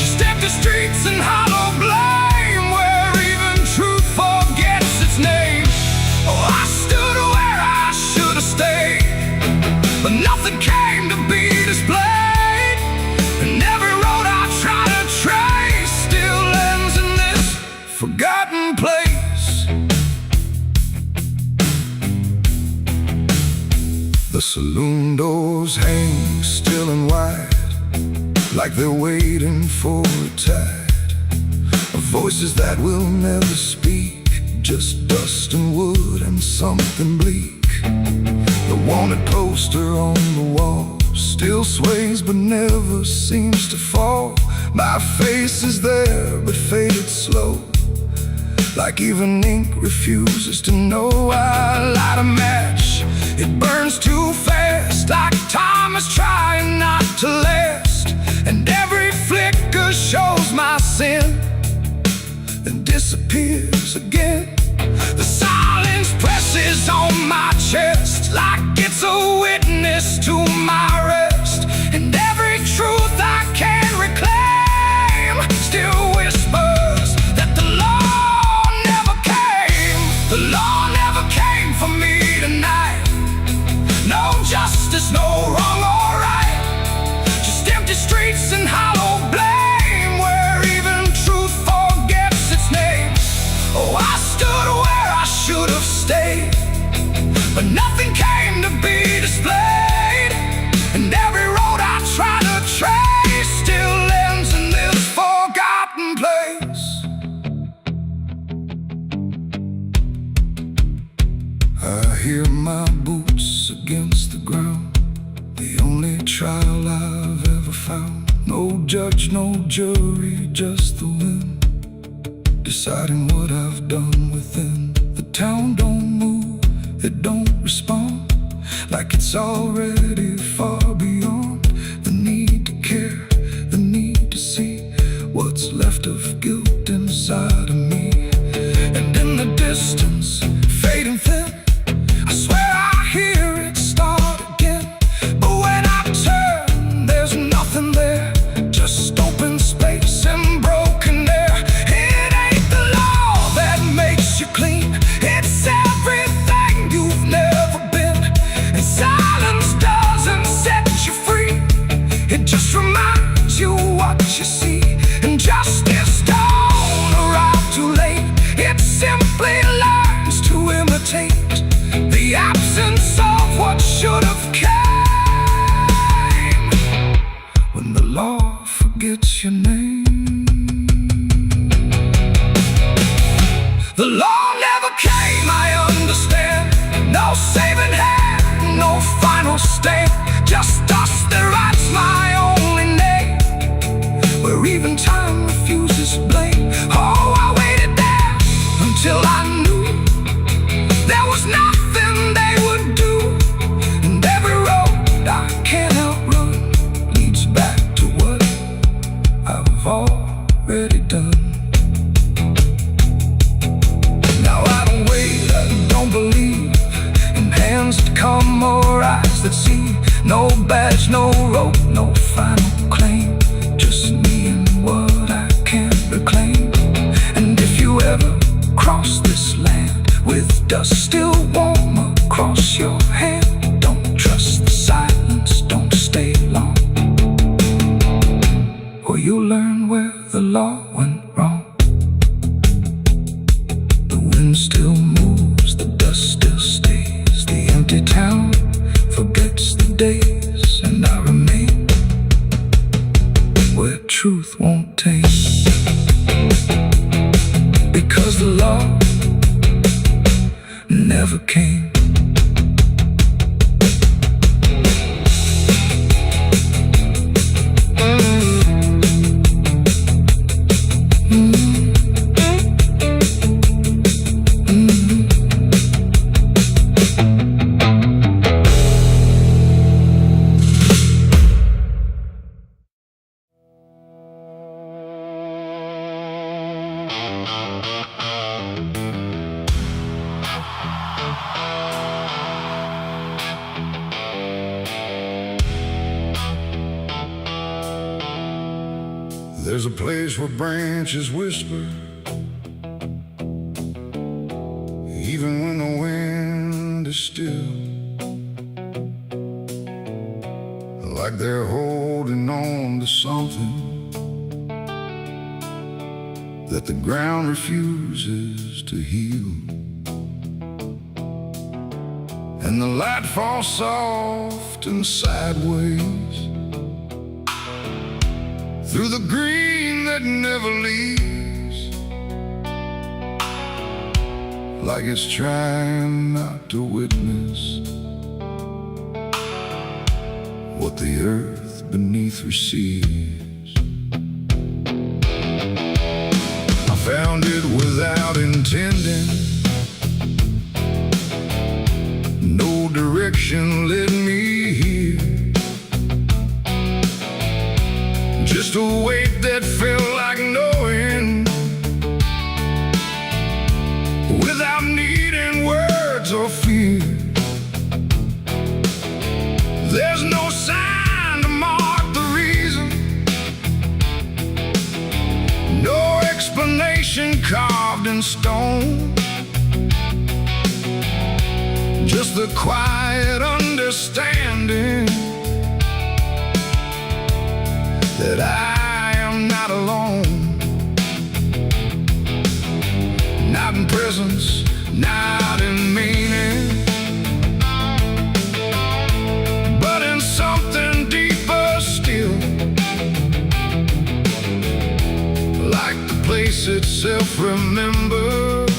just empty streets and hollow blame, where even truth forgets its name. Oh, I stood where I should have stayed, but nothing came to be displayed. And every road I try to trace still ends in this forgotten place. The saloon doors hang still and wide, like they're waiting for a tide of voices that will never speak, just dust and wood and something bleak. The wanted poster on the wall still sways but never seems to fall. My face is there but faded slow, like even ink refuses to know. I light a match, it burns too fast, like time is trying not to last. And every flicker shows my sin, then disappears again. The silence presses on my chest, like it's a witness to my rest. And every truth I can't reclaim still whispers that the law never came. The law never came for me tonight. No justice, no wrong or right, just empty streets and hollow blame, where even truth forgets its name. Oh, I stood where I should have stayed, but nothing came to be displayed. And every road I try to trace still ends in this forgotten place. I hear my boots against the ground, the only trial I've ever found. No judge, no jury, just the wind deciding what I've done within. The town don't move, it don't respond, like it's already far beyond the need to care, the need to see what's left of guilt inside of me. And in the distance, fading thin, I swear I hear it start again. But when I turn, there's nothing there, just open space and broken air. It ain't the law that makes you clean, it's everything you've never been. And silence doesn't set you free, it just reminds you what you see. And justice don't arrive too late, it simply learns to imitate the absence of what should have came. When the law forgets your name. The law never came, I understand. No saving hand, no final stand, just dust that writes my only name, where even time refuses blame. Oh, I waited there until I knew there was nothing they would do. And every road I can't outrun leads back to what I've already done. Now I don't wait, I don't believe in hands that come or eyes that see. No badge, no rope, no final claim, just me and what I can't reclaim. And if you ever cross this land with dust still warm across your hand, don't trust the silence, don't stay long, or you'll learn where the law went wrong. The wind still moves, the dust still stays, the empty town forgets the days, and I remain where truth won't taste, because the law never came. There's a place where branches whisper, even when the wind is still, like they're holding on to something that the ground refuses to heal. And the light falls soft and sideways through the green that never leaves, like it's trying not to witness what the earth beneath receives. I found it without intending. No direction led me here, just a weight that felt like knowing, without needing words or fear. There's no sign to mark the reason, no explanation carved in stone, just the quiet understanding that I am not alone. Not in presence, not in meaning, but in something deeper still, like the place itself remembers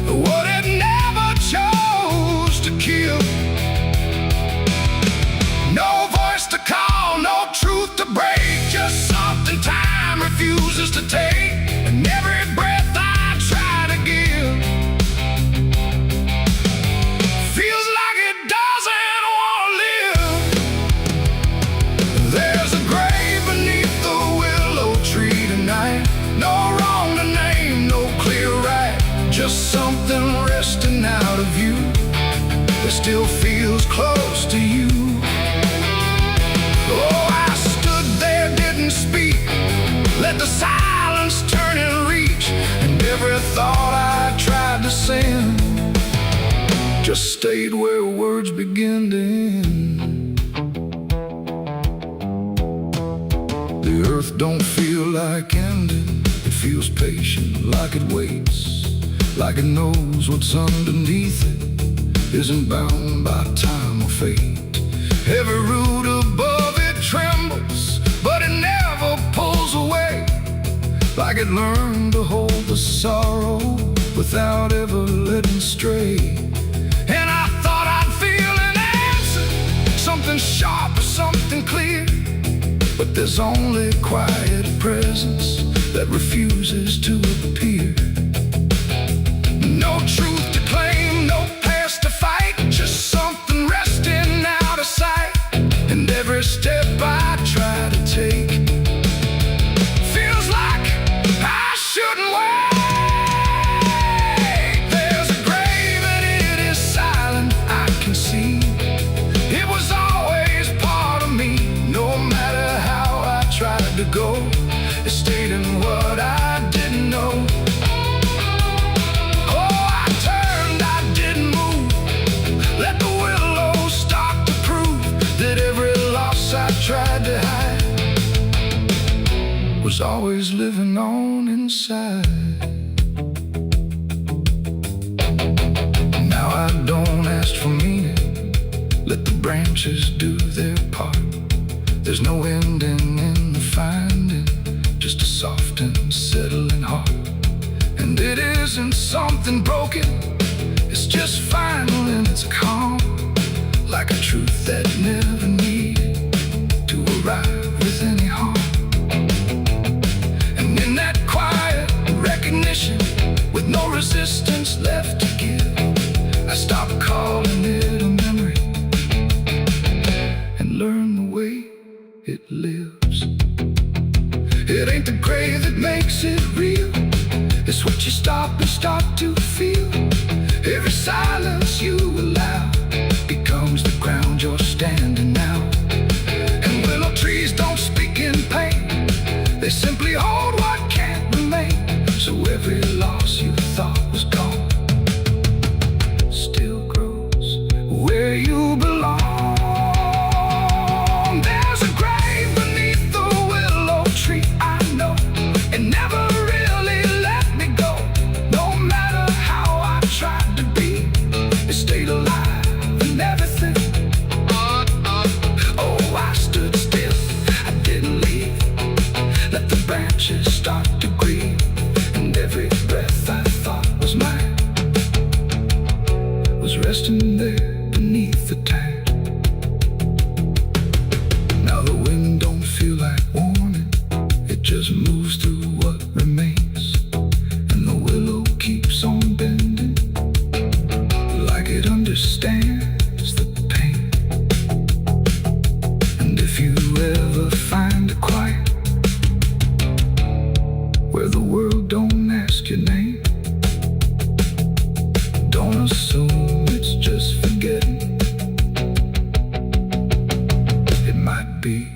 what it never chose to kill. No voice to call, no truth to break, just something time refuses to take. And every breath I try to give feels like it doesn't want to live. There's a grave beneath the willow tree tonight, no wrong to name, no clear right, just something resting out of you that still feels close to you. Oh, I stood there, didn't speak, let the silence turn and reach, and every thought I tried to send just stayed where words begin to end. The earth don't feel like ending, it feels patient, like it waits, like it knows what's underneath it isn't bound by time or fate. Every root above it trembles, but it never pulls away, like it learned to hold the sorrow without ever letting stray. And I thought I'd feel an answer, something sharp or something clear, but there's only quiet presence that refuses to appear. No truth to claim, no past to fight, just something resting out of sight. And every step I try to take feels like I shouldn't wait. There's a grave and it is silent, I can see. It was always part of me, no matter how I tried to go. It stayed in what I didn't know. Tried to hide was always living on inside. Now I don't ask for meaning, let the branches do their part. There's no ending in the finding, just a soft and settling heart. And it isn't something broken, it's just final and it's calm, like a truth that never needed to arrive with any harm. And in that quiet recognition, with no resistance left to give, I stopped calling it a memory and learned the way it lives. It ain't the grave that makes it real, it's what you stop and start to feel. Every silence you allow becomes the ground you're standing now. And willow trees don't speak in So every loss you thought was gone still grows where you belong. There's a grave beneath the willow tree, I know. It never really let me go. No matter how I tried to be, it stayed alive and everything. Oh, I stood still, I didn't leave. Let the branches start to grieve, and every breath I thought was mine was resting there beneath the tide. Now the wind don't feel like warning, it just moves through what remains, and the willow keeps on bending like it understands the pain. And if you ever find a quiet where the world don't ask your name, don't assume it's just forgetting. It might be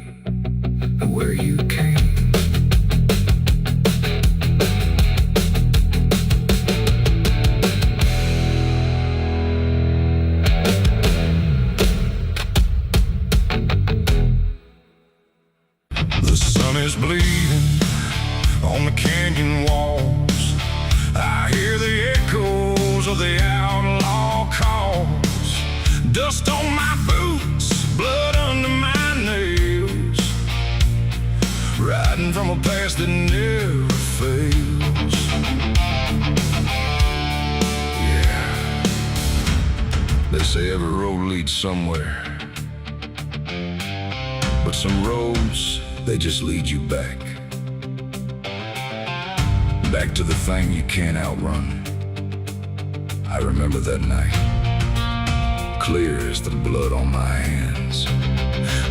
where you came. The sun is bleeding on the canyon walls. I hear the echoes of the outlaw calls. Dust on my boots, blood under my nails, riding from a past that never fails. Yeah, they say every road leads somewhere, but some roads, they just lead you back to the thing you can't outrun. I remember that night, clear as the blood on my hands.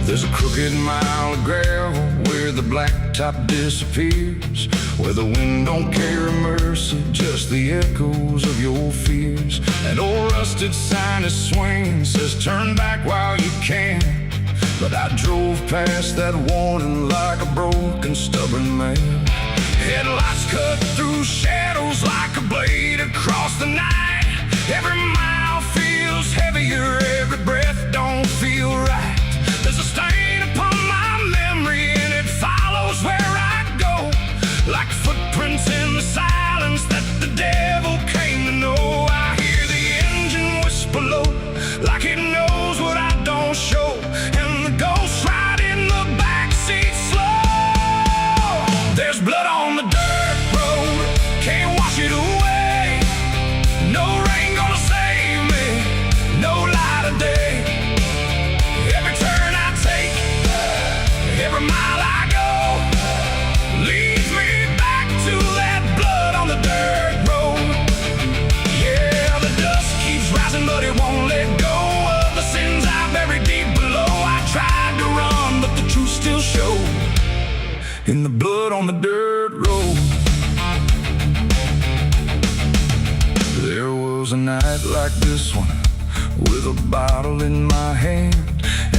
There's a crooked mile of gravel where the blacktop disappears, where the wind don't care immersive, just the echoes of your fears. An old rusted sign is swinging, says turn back while you can. But I drove past that warning like a broken, stubborn man. Headlights cut through shadows like a blade across the night. Every mile feels heavier, every breath don't feel right. There's a stain upon my memory and it follows where I go, like footprints in the silence that the devil came to know. I hear the engine whisper low, like it knows what I don't show, and the ghost ride in the backseat slow. There's blood on the dirt road, can't wash it away. No rain gonna save me, no light of day. Every turn I take, every mile I go, leads me back to that blood on the dirt road. Yeah, the dust keeps rising, but it won't let go of the sins I buried deep below. I tried to run, but the truth still showed in the blood on the dirt road. There was a night like this one, with a bottle in my hand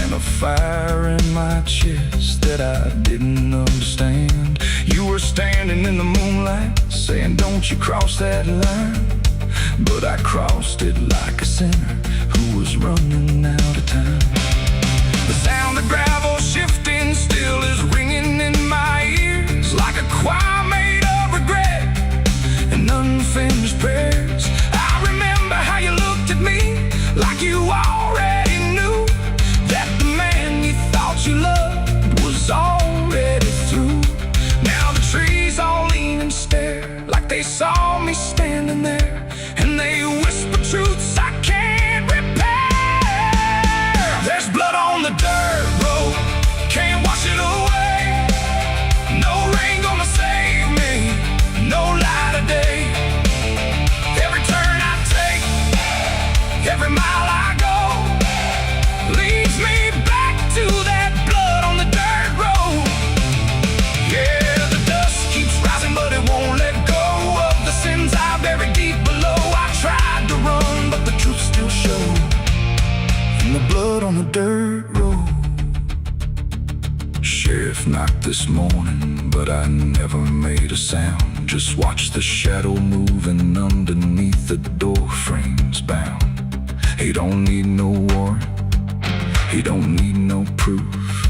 and a fire in my chest that I didn't understand. You were standing in the moonlight, saying don't you cross that line. But I crossed it like a sinner who was running out of time. The sound of gravel shifting still is ringing in my ears, like a choir made of regret and unfinished prayers. I remember how you looked at me like you already knew that the man you thought you loved was already through. Now the trees all lean and stare like they saw me standing there, and they whisper truths I can't repair. There's blood on the dirt road, can't wash it away. No rain gonna save me, no light of day. Every turn I take, every mile I go, leads me back to that blood on the dirt road. Yeah, the dust keeps rising, but it won't let go of the sins I buried deep below. I tried to run, but the truth still showed in the blood on the dirt road. Sheriff knocked this morning, but I never made a sound. Just watch the shadow moving underneath the door frames bound. He don't need no warrant, he don't need no proof,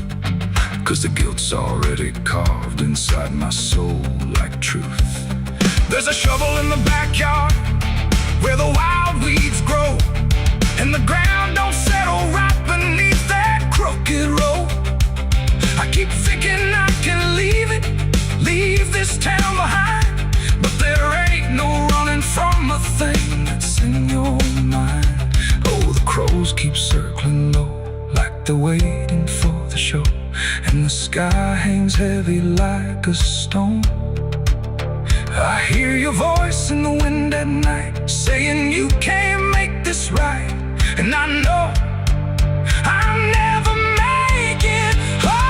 'cause the guilt's already carved inside my soul like truth. There's a shovel in the backyard where the wild weeds grow, and the ground don't settle right beneath that crooked road. I keep thinking I can leave this town behind, but there ain't no running from a thing that's in your mind. Oh, the crows keep circling low like they're waiting for the show, and the sky hangs heavy like a stone. I hear your voice in the wind at night, saying you can't make this right, and I know I'll never make it home.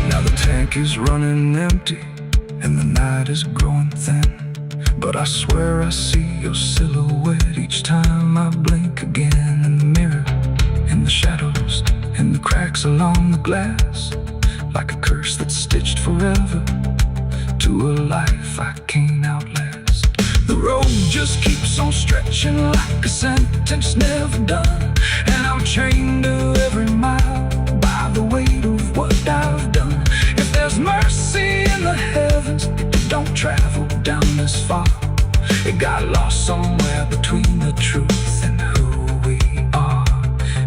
Now the tank is running empty, and the night is growing thin, but I swear I see your silhouette each time I blink again. In the mirror, in the shadows, in the cracks along the glass, like a curse that's stitched forever to a life I can't outlast. The road just keeps on stretching like a sentence never done, and I'm chained to every mile by the weight of what I've done. If there's mercy in the heavens, don't travel down this far. It got lost somewhere between the truth and who we are,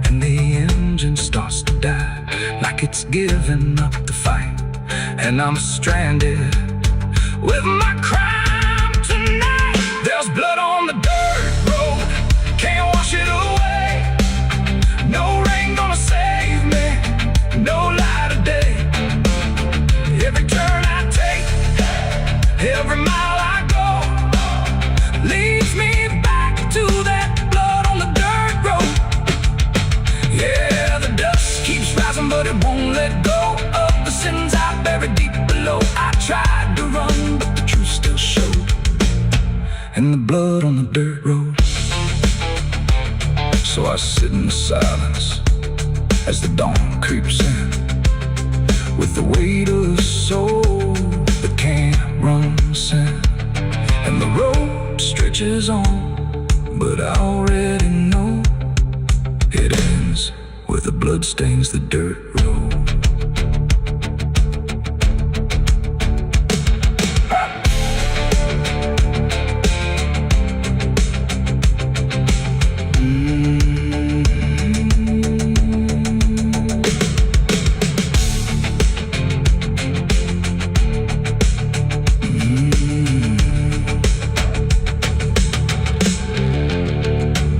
and the engine starts to die like it's giving up the fight, and I'm stranded with my crime tonight. There's blood on the dirt road, can't wash it away. No rain gonna save me, no light of day. Every turn I take, every mile I go, leads me back to that blood on the dirt road. Yeah, the dust keeps rising, but it won't let go of the sins I buried deep below. I tried to run, but the truth still showed, and the blood on the dirt road. So I sit in the silence as the dawn creeps in, with the weight of a soul that can't run sin. And the road stretches on, but I already know it ends where the blood stains the dirt road.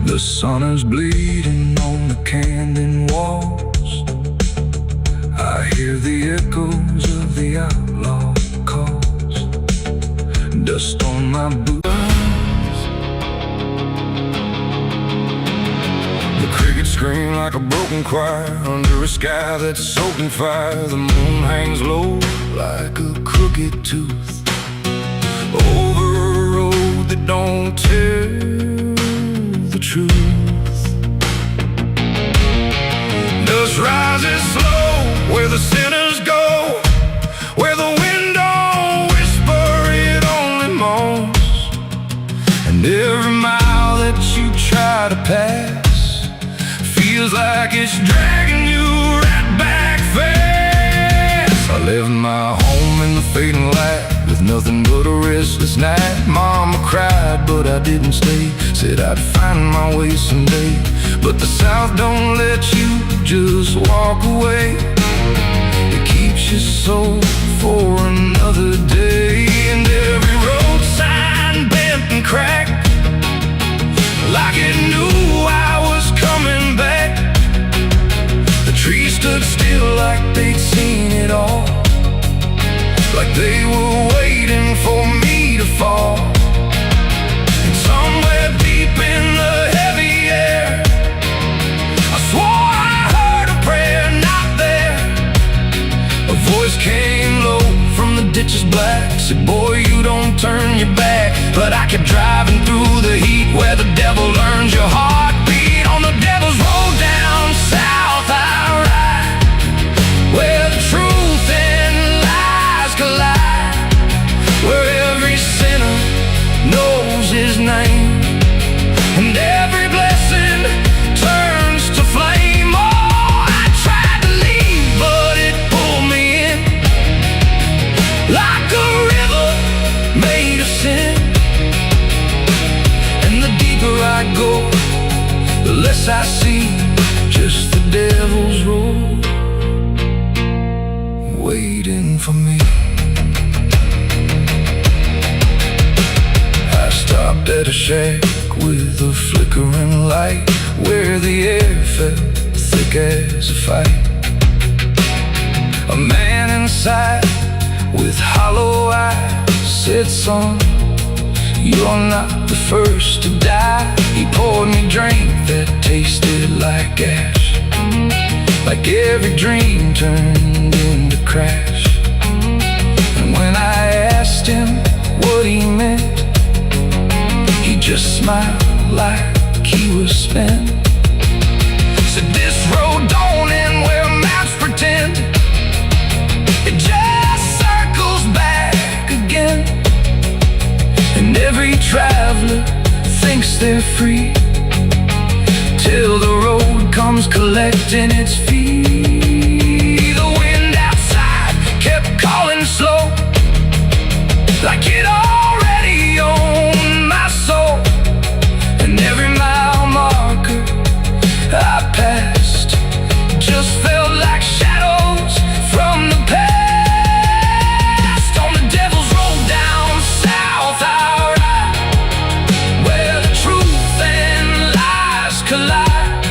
The sun is bleeding on the canyon walls. I hear the echoes of the outlaw calls. Dust on my boots. The crickets scream like a broken choir under a sky that's soaked in fire. The moon hangs low like a crooked tooth over a road that don't tell the truth. Dust rises slow where the sinners go, where the wind don't whisper, it only moans. And every mile that you try to pass feels like it's dragging you right back fast. I left my home in the fading light with nothing but a restless night. Mama cried, but I didn't stay. Said I'd find my way someday, but the South don't let you just walk away. It keeps your soul for another day. And every road sign bent and cracked, like it knew I was coming back. The trees stood still like they'd seen it all, like they were waiting for me to fall. And somewhere deep in the heavy air, I swore I heard a prayer not there, voice came low from the ditches black, said, boy, you don't turn your back. But I kept driving through the heat where the devil learns your heartbeat. On the devil's road down south I ride, where the truth and lies collide, where every sinner knows his name, and every blessing turns to flame. Oh, I tried to leave, but it pulled me in like a river made of sin. And the deeper I go, the less I see, just the devil's road waiting for me. I stopped at a shack with a flickering light, where the air felt thick as a fight. A man inside with hollow eyes said, son, you're not the first to die. He poured me a drink that tasted like ash, like every dream turned into crash. And when I asked him what he meant, he just smiled like he was spent. Said, this road don't end where maps pretend, it just circles back again. And every traveler thinks they're free, till the road comes collecting its fee. The wind outside kept calling slow, like it already owned my soul. And every mile marker I passed just felt like shadows from the past. On the devil's road down south I ride, where the truth and lies collide,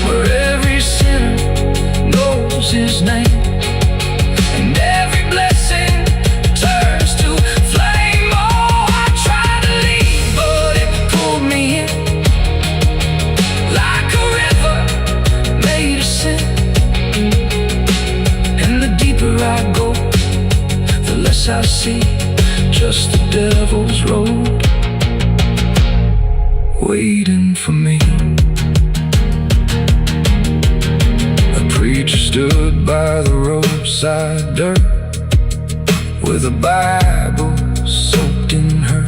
where every sinner knows his name, and every blessing turns to flame. Oh, I tried to leave, but it pulled me in like a river made of sin. And the deeper I go, the less I see, just the devil's road waiting for me. A preacher stood by the roadside dirt, with a Bible soaked in her.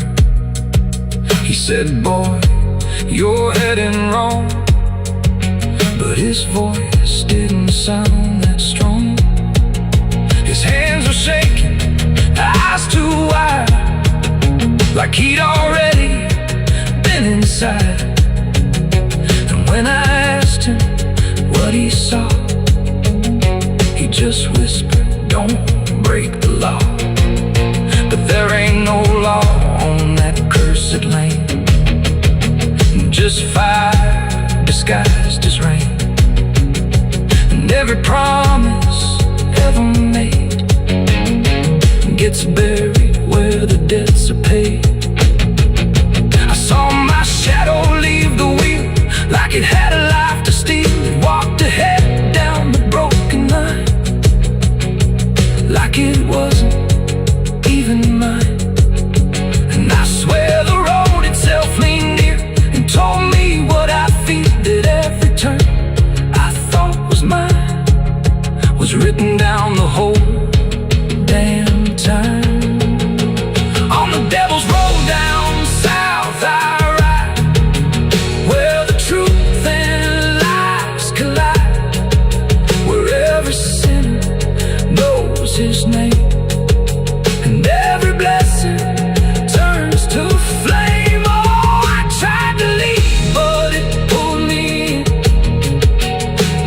He said, boy, you're heading wrong. But his voice didn't sound that strong. His hands were shaking, eyes too wide, like he'd already been inside. And when I asked him what he saw, he just whispered, don't break the law. But there ain't no law on that cursed land, just fire disguised as rain. And every promise ever made gets buried where the debts are paid. I saw my shadow leave the wheel like it had a life to steal. It walked ahead down the broken line, like it wasn't even mine. And I swear the road itself leaned near and told me what I feel, that every turn I thought was mine was written down the whole damn time. On the devil's road down south I ride, where the truth and lies collide, where every sinner knows his name, and every blessing turns to flame. Oh, I tried to leave, but it pulled me in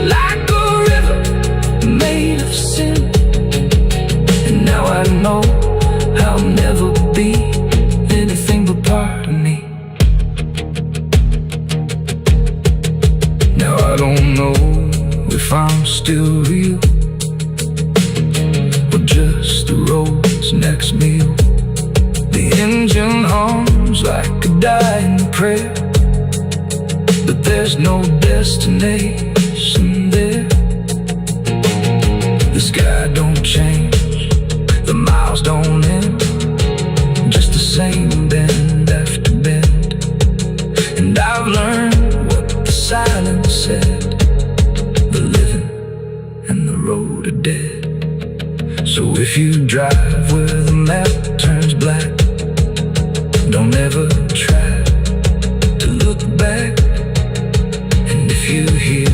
like a river made of sin. And now I know I'll never be anything but part of me. Now I don't know if I'm still real, or just the road's next meal. The engine hums like a dying prayer, but there's no destination there. The sky don't change, So if you drive where the map turns black, don't ever try to look back. And if you hear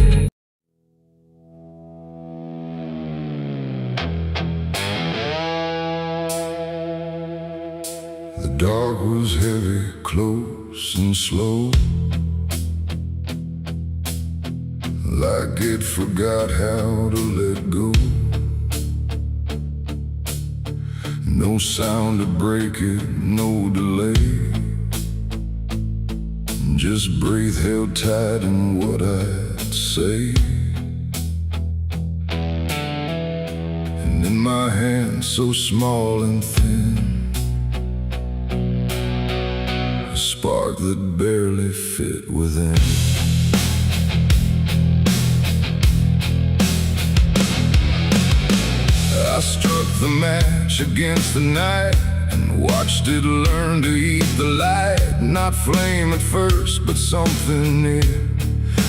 the dark was heavy, close and slow, like it forgot how to let go. No sound to break it, no delay, just breath held tight in what I'd say. And in my hand so small and thin, a spark that barely fit within. I struck the match against the night and watched it learn to eat the light. Not flame at first, but something near,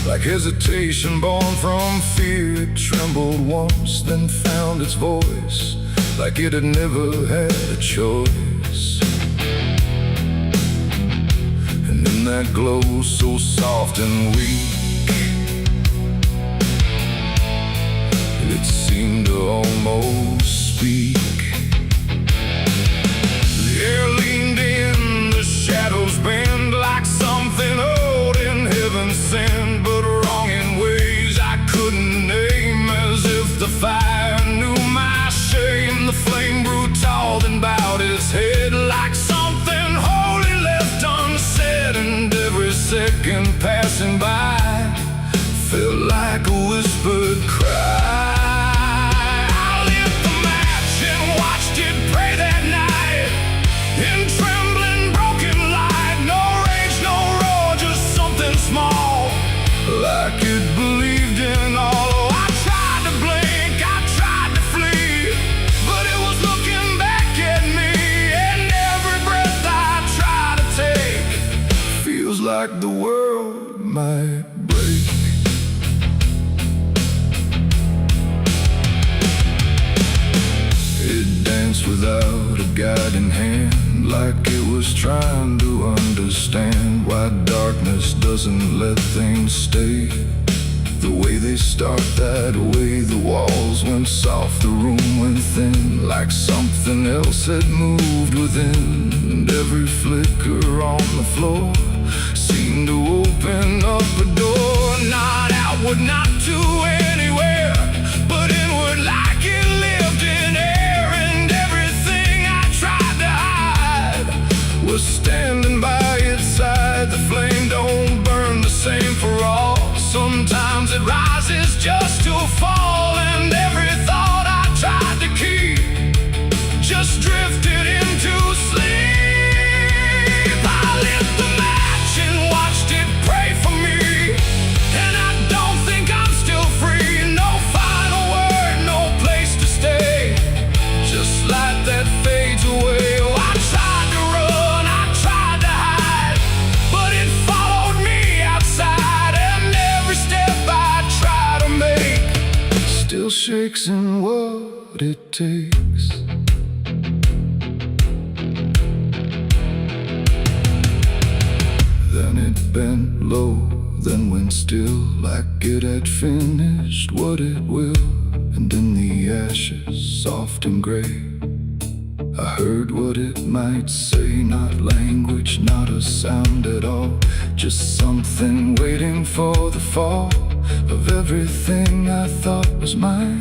like hesitation born from fear. It trembled once, then found its voice, like it had never had a choice. And in that glow so soft and weak, it seemed to almost speak. The air leaned in, the shadows bend, like something old in heaven sent, but wrong in ways I couldn't name. As if the fire knew my shame, the flame grew tall, then bowed its head, like something holy left unsaid. And every second passing by felt like a whispered cry. Like it believed in all. I tried to blink, I tried to flee, but it was looking back at me. And every breath I try to take feels like the world might break. It danced without a guiding hand, like it was trying to understand why darkness doesn't let things stay the way they start. That way the walls went soft, the room went thin, like something else had moved within. And every flicker on the floor seemed to open up a door, not outward, not to anywhere, but inward, like it lived in air. And everything I tried to hide was standing by its side. The flame don't burn the same for all. Sometimes it rises just to fall. And every thought I tried to keep just drifted into sleep. I lit the match and watched it pray for me, and I don't think I'm still free. No final word, no place to stay, just light that fades away. Oh, I tried to run, I tried to hide, but it followed me outside. And every step I try to make still shakes in what it takes. Then it bent low, then went still, like it had finished what it will. And in the ashes, soft and gray, I heard what it might say. Not language, not a sound at all, just something waiting for the fall of everything I thought was mine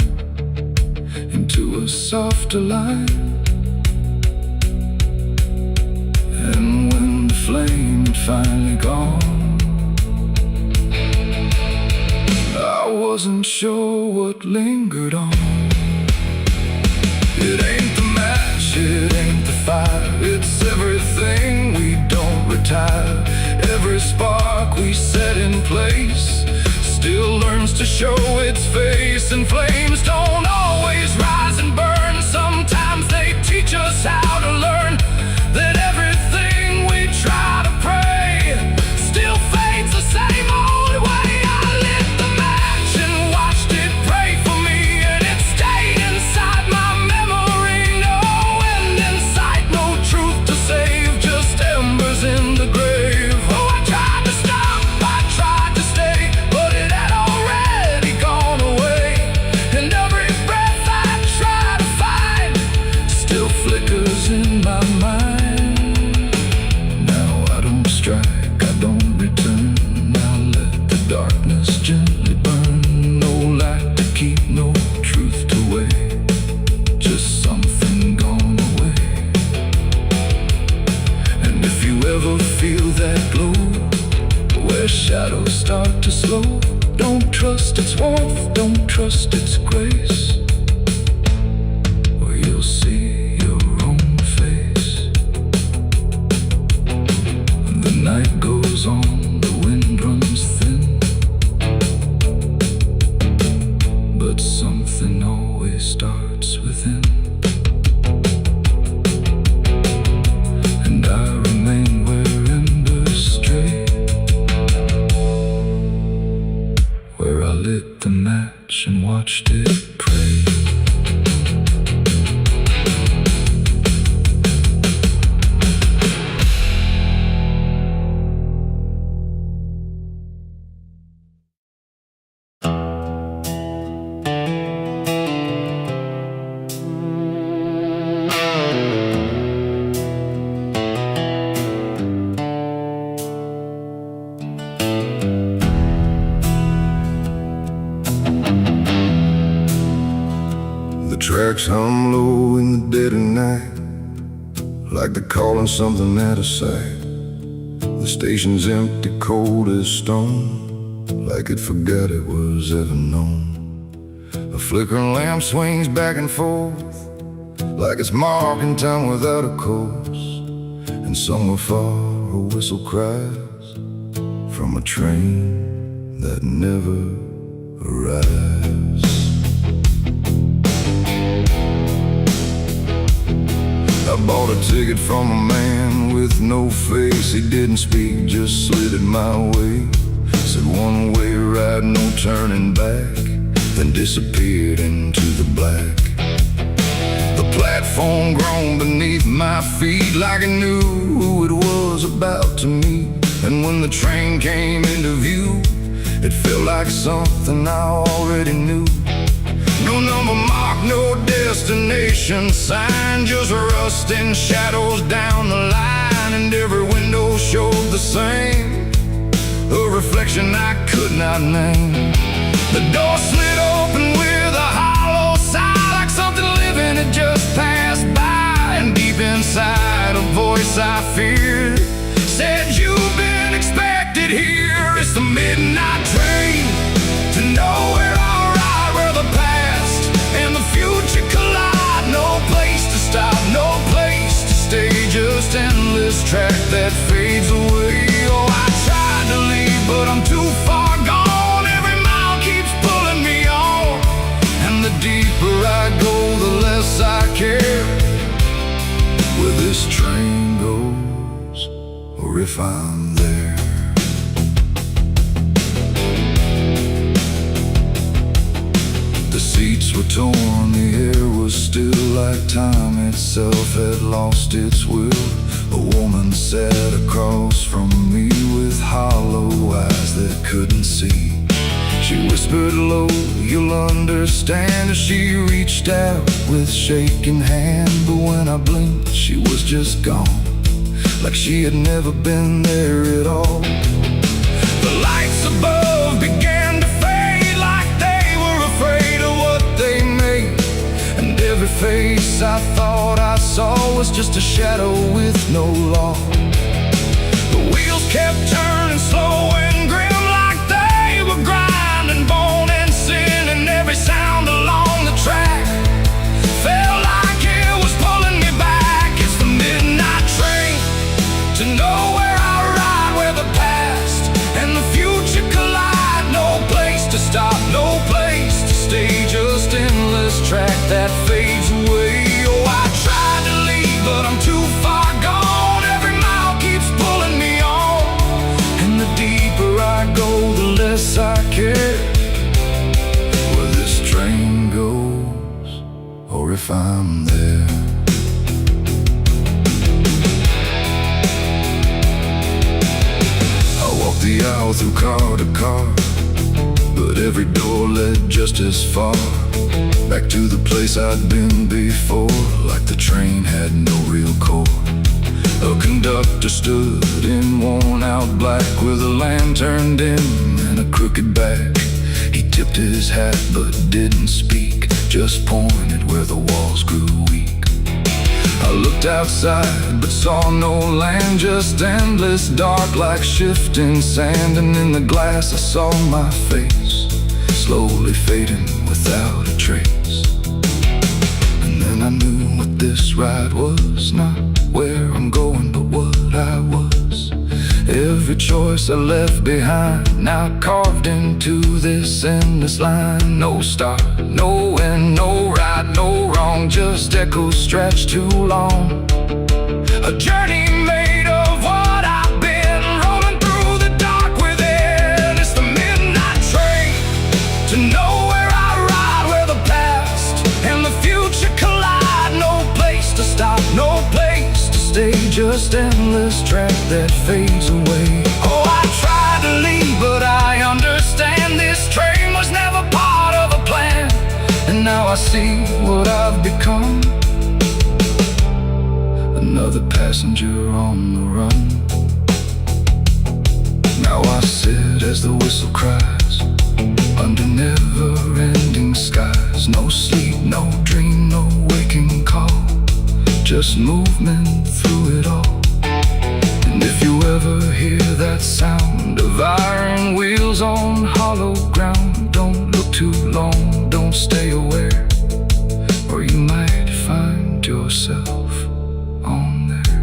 into a softer line. And when the flame had finally gone, I wasn't sure what lingered on. It ain't the match, it ain't the fire, it's everything we don't retire. Every spark we set in place still learns to show its face. And flames don't always rise and burn, sometimes they teach us how to learn that everything we try to pray still fades the same old way. I lit the match and watched it pray for me, and it stayed inside my memory. just something gone away. And if you ever feel that glow, where shadows start to slow, don't trust its warmth, don't trust its grace, or you'll see your own face. The night goes on, the wind runs thin, but something always starts within. And I remain where embers stray, where I lit the match and watched it pray. Tracks hum low in the dead of night, like they're calling something out of sight. The station's empty, cold as stone, like it forgot it was ever known. A flickering lamp swings back and forth, like it's marking time without a course. And somewhere far a whistle cries from a train that never arrives. I bought a ticket from a man with no face. He didn't speak, just slid it my way. Said one way ride, no turning back, then disappeared into the black. The platform groaned beneath my feet, like it knew who it was about to meet. And when the train came into view, it felt like something I already knew. No number mark, no destination sign, just rust and shadows down the line. And every window showed the same, a reflection I could not name. The door slid open with a hollow sigh, like something living had just passed by. And deep inside a voice I feared said, "You've been expected here." It's the midnight train to nowhere. Future collide, no place to stop, no place to stay, just endless track that fades away. Oh, I tried to leave, but I'm too far gone. Every mile keeps pulling me on, and the deeper I go, the less I care where this train goes, or if I'm there. The seats were torn, the air was still, like time itself had lost its will. A woman sat across from me with hollow eyes that couldn't see. She whispered low, "You'll understand," as she reached out with shaking hand. But when I blinked, she was just gone, like she had never been there at all. The lights above began to fade, like they were afraid of what they made. And every face I thought I saw was just a shadow with no law. The wheels kept turning slow and grim, like they were grinding bone and sin. And every sound along the track felt like it was pulling me back. It's the midnight train to nowhere. I ride where the past and the future collide. No place to stop, no place to stay, just endless track that fades away. Oh, I tried to leave, but I'm too far gone. Every mile keeps pulling me on, and the deeper I go, the less I care where this train goes, or if I'm there. I walked the aisle through car to car, but every door led just as far back to the place I'd been before, like the train had no real core. A conductor stood in worn out black with a lantern dim and a crooked back. He tipped his hat but didn't speak, just pointed where the walls grew weak. I looked outside but saw no land, just endless dark like shifting sand. And in the glass I saw my face, slowly fading without a trace. And then I knew what this ride was, not where I'm going but what I was. Every choice I left behind, now carved into this endless line. No start, no end, no right, no wrong, just echoes stretched too long. A journey made of what I've been, rolling through the dark within. It's the midnight train to nowhere I ride, where the past and the future collide. No place to stop, no place to stay, just endless track that fades away. Oh, I tried to leave, but I understand this train was never part of a plan. And now I see what I've become, another passenger on the run. Now I sit as the whistle cries, under never-ending skies. No sleep, no dream, no waking call, just movement through it all. And if you ever hear that sound of iron wheels on hollow ground, don't look too long, don't stay aware, or you might find yourself on there.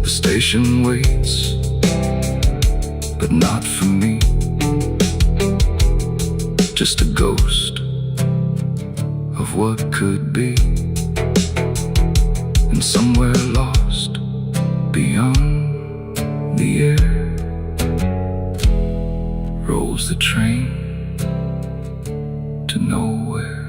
The station waits, but not for me, just a ghost of what could be. And somewhere lost beyond the air rolls the train to nowhere.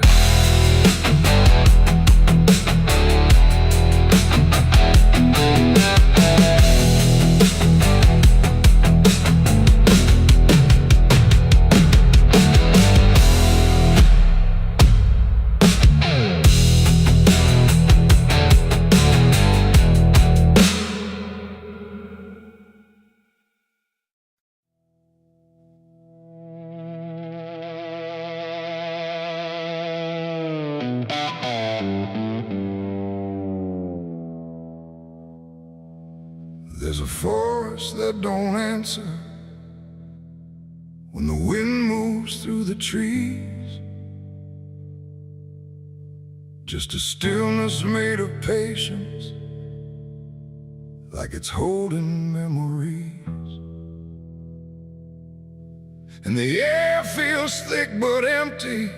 There's a forest that don't answer when the wind moves through the trees, just a stillness made of patience, like it's holding memories. And the air feels thick but empty,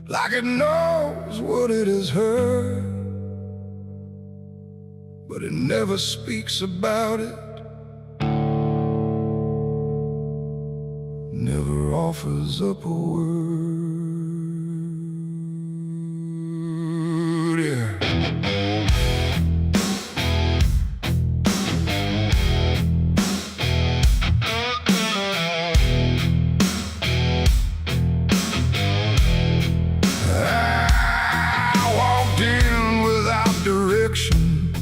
like it knows what it has heard, but it never speaks about it, never offers up a word. Yeah. I walked in without direction,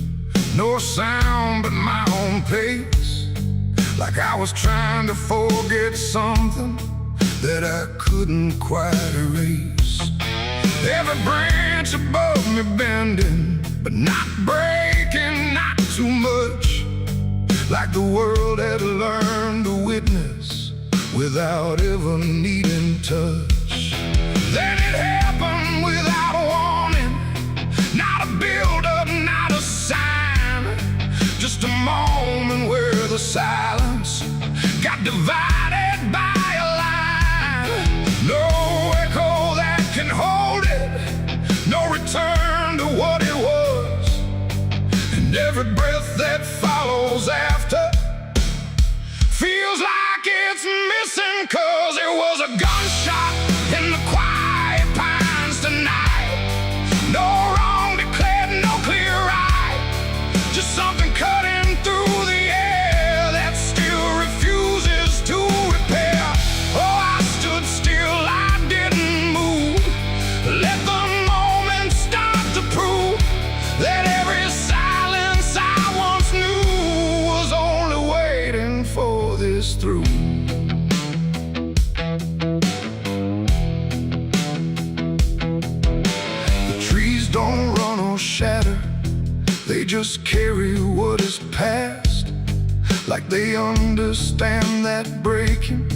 no sound but my own pace, like I was trying to forget something that I couldn't quite erase. Every branch above me bending, but not breaking, not too much, like the world had learned to witness without ever needing touch. Then it happened without warning, not a build-up, not a sign, just a moment where the silence got divided by a line. No echo that can hold it, no return to what it was, and every breath that follows after feels like it's missing, 'cause it was a gunshot in the quiet pines tonight. No wrong declared, no clear right, just something cutting through the air that still refuses to repair. Oh, I stood still, I didn't move, let the moment start to prove that every silence I once knew was only waiting for this through. just carry what is past, like they understand that breaking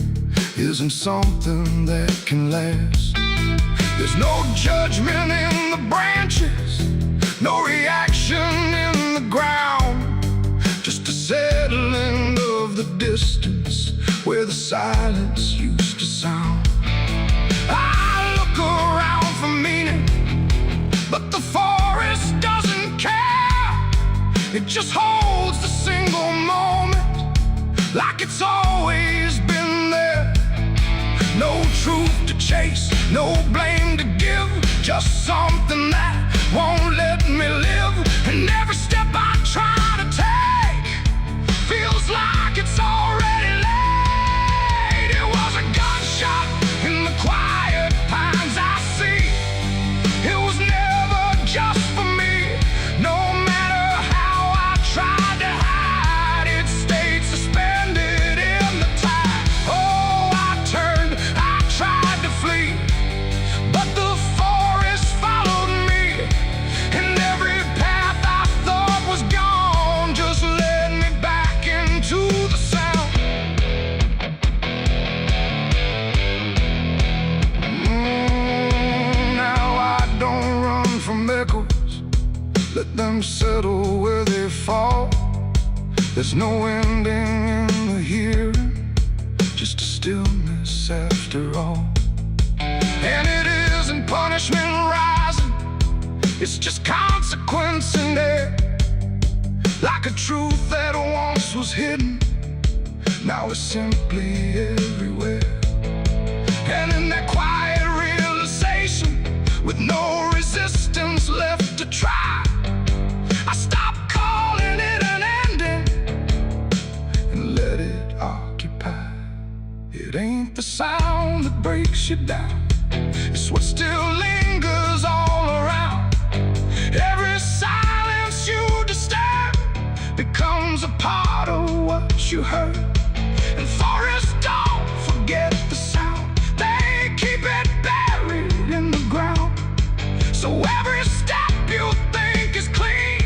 isn't something that can last. There's no judgment in the branches, no reaction in the ground, just a settling of the distance where the silence used to sound. I look around for meaning, but the forest doesn't care. It just holds the single moment like it's always been there. No truth to chase, no blame to give, just something that won't let me live. And every step I try to take feels like it's already late. It was a gunshot in the quiet pines I see. It was never just for me. No matter how I tried to hide, it stayed suspended in the tide. Oh, I turned, I tried to flee, but the forest followed me, and every path I thought was gone just led me back into the sound. Now I don't run from echoes, let them settle where they fall. There's no ending in the hearing, just a stillness after all. And it isn't punishment rising, it's just consequence in there. Like a truth that once was hidden, now it's simply everywhere. And in that quiet realization, with no resistance left to try, I stopped calling it an ending and let it occupy. It ain't the sound that breaks you down, it's what still lingers all around. Every silence you disturb becomes a part of what you heard. And forests don't forget the sound, they keep it buried in the ground. So every step you think is clean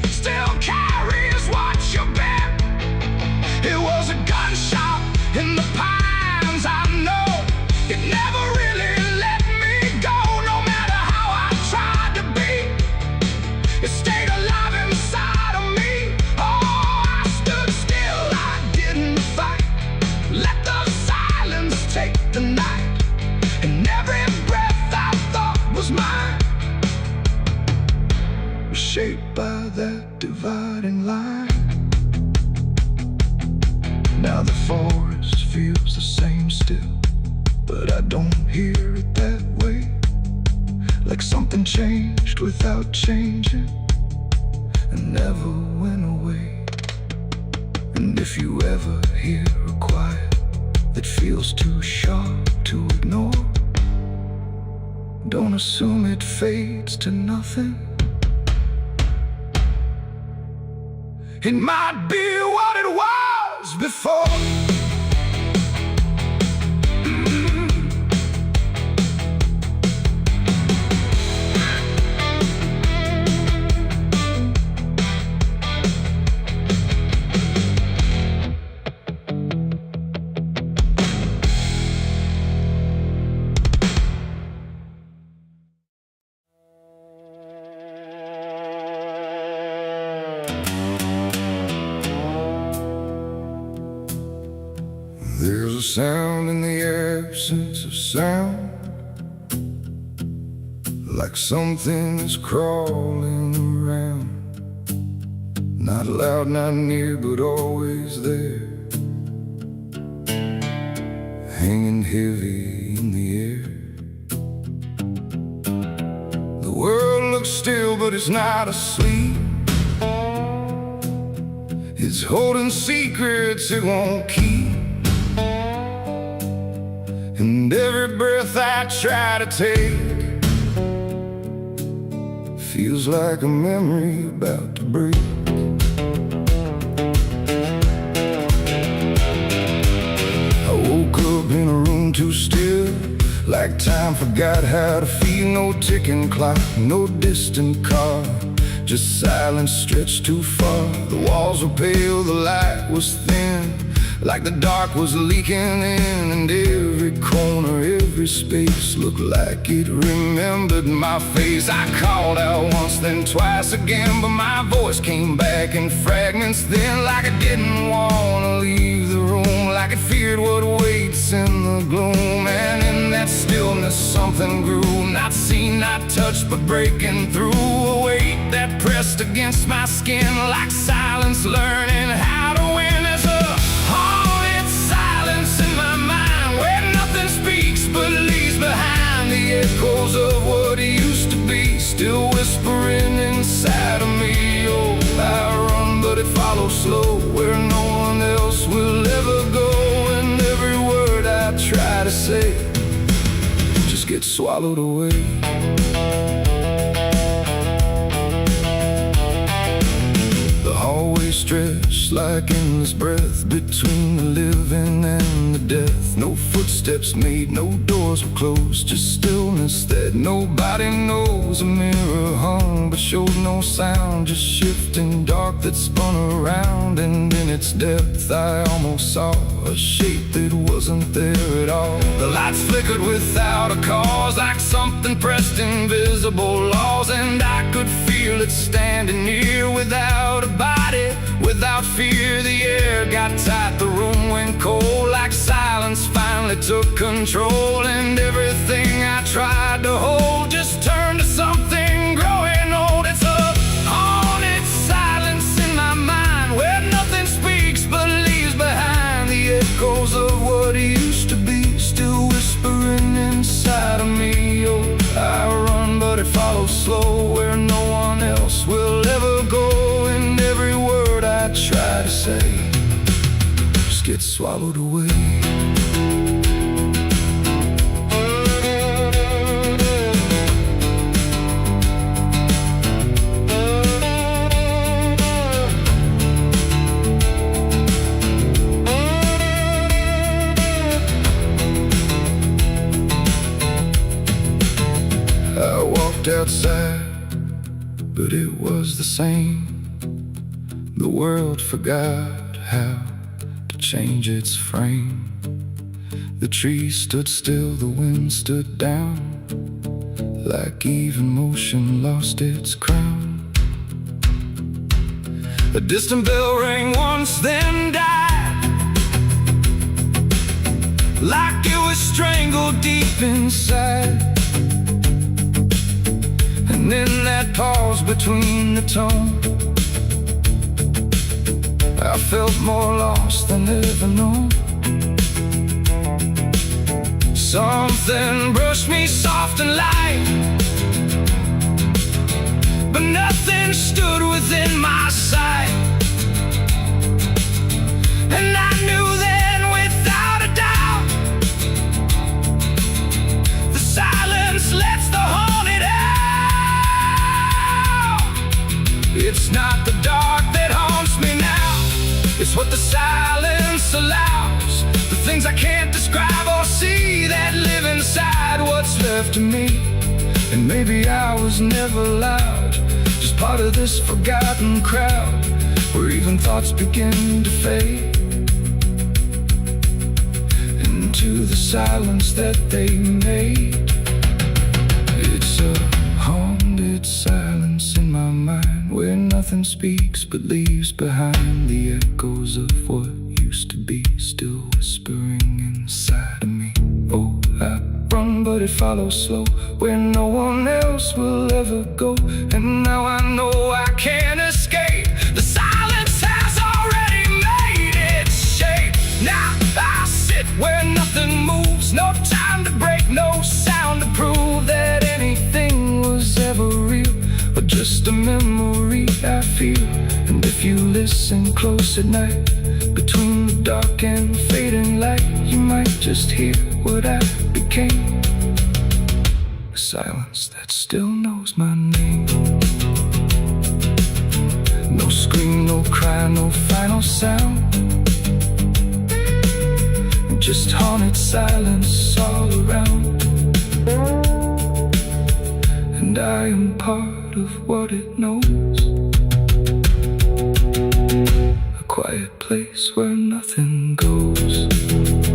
still carries what you bear. It was a gunshot in the pines, I know. It never really let me go, no matter how I tried to be. It stayed alive inside of me. Oh, I stood still, I didn't fight. Let the silence take the night, and every breath I thought was mine was shaped by that dividing line. Now the forest feels the same still, but I don't hear it that way. Like something changed without changing and never went away. And if you ever hear a quiet that feels too sharp to ignore, don't assume it fades to nothing. It might be what it was before. There's a sound in the absence of sound, like something is crawling around. Not loud, not near, but always there, hanging heavy in the air. The world looks still, but it's not asleep. It's holding secrets it won't keep. And every breath I try to take feels like a memory about to break. I woke up in a room too still, like time forgot how to feel. No ticking clock, no distant car, just silence stretched too far. The walls were pale, the light was thin, like the dark was leaking in. And every corner, every space looked like it remembered my face. I called out once, then twice again, but my voice came back in fragments then, like I didn't want to leave the room, like it feared what waits in the gloom. And in that stillness something grew, not seen, not touched, but breaking through. A weight that pressed against my skin, like silence learning how to win. There's a haunted silence in my mind, where nothing speaks but leaves behind the echoes of what used to be, still whispering inside of me. Oh, I run but it follows slow, where no one else will ever go. And every word I try to say just gets swallowed away. The hallway stretched like endless breath between the living and the death. No footsteps made, no doors were closed, just stillness that nobody knows. A mirror hung but showed no sound, just shifting dark that spun around. And in its depth I almost saw a shape that wasn't there at all. The lights flickered without a cause, like something pressed invisible laws. And I could feel it standing near, without a body, without fear. The air got tight, the room went cold, like silence finally took control. And everything I tried to hold just turned to something growing old. It's a haunted silence in my mind, where nothing speaks but leaves behind the echoes of what used to be, still whispering inside of me. Oh, I run but it follows slow, where no one else will ever go. And every word I try to say just gets swallowed away. I walked outside, but it was the same. The world forgot how to change its frame. The trees stood still, the wind stood down, like even motion lost its crown. A distant bell rang once, then died, like it was strangled deep inside. And in that pause between the tone, I felt more lost than ever known. Something brushed me soft and light, but nothing stood within my sight. And I knew then without a doubt, the silence lets the haunted out. It's not the dark that haunts me now, it's what the silence allows. The things I can't describe or see that live inside what's left of me. And maybe I was never loud, just part of this forgotten crowd, where even thoughts begin to fade into the silence that they made. It's a haunted silence in my mind, where nothing speaks but leaves behind the echoes of what used to be, still whispering inside of me. Oh, I run but it follows slow, where no one else will ever go. And now I know I can't escape, the silence has already made its shape. Now I sit where nothing moves, no time to break, no sound to prove that anything was ever real, but just a memory I feel. And if you listen close at night, between the dark and fading light, you might just hear what I became, a silence that still knows my name. No scream, no cry, no final sound, just haunted silence all around. And and I am part of what it knows. A quiet place where nothing goes.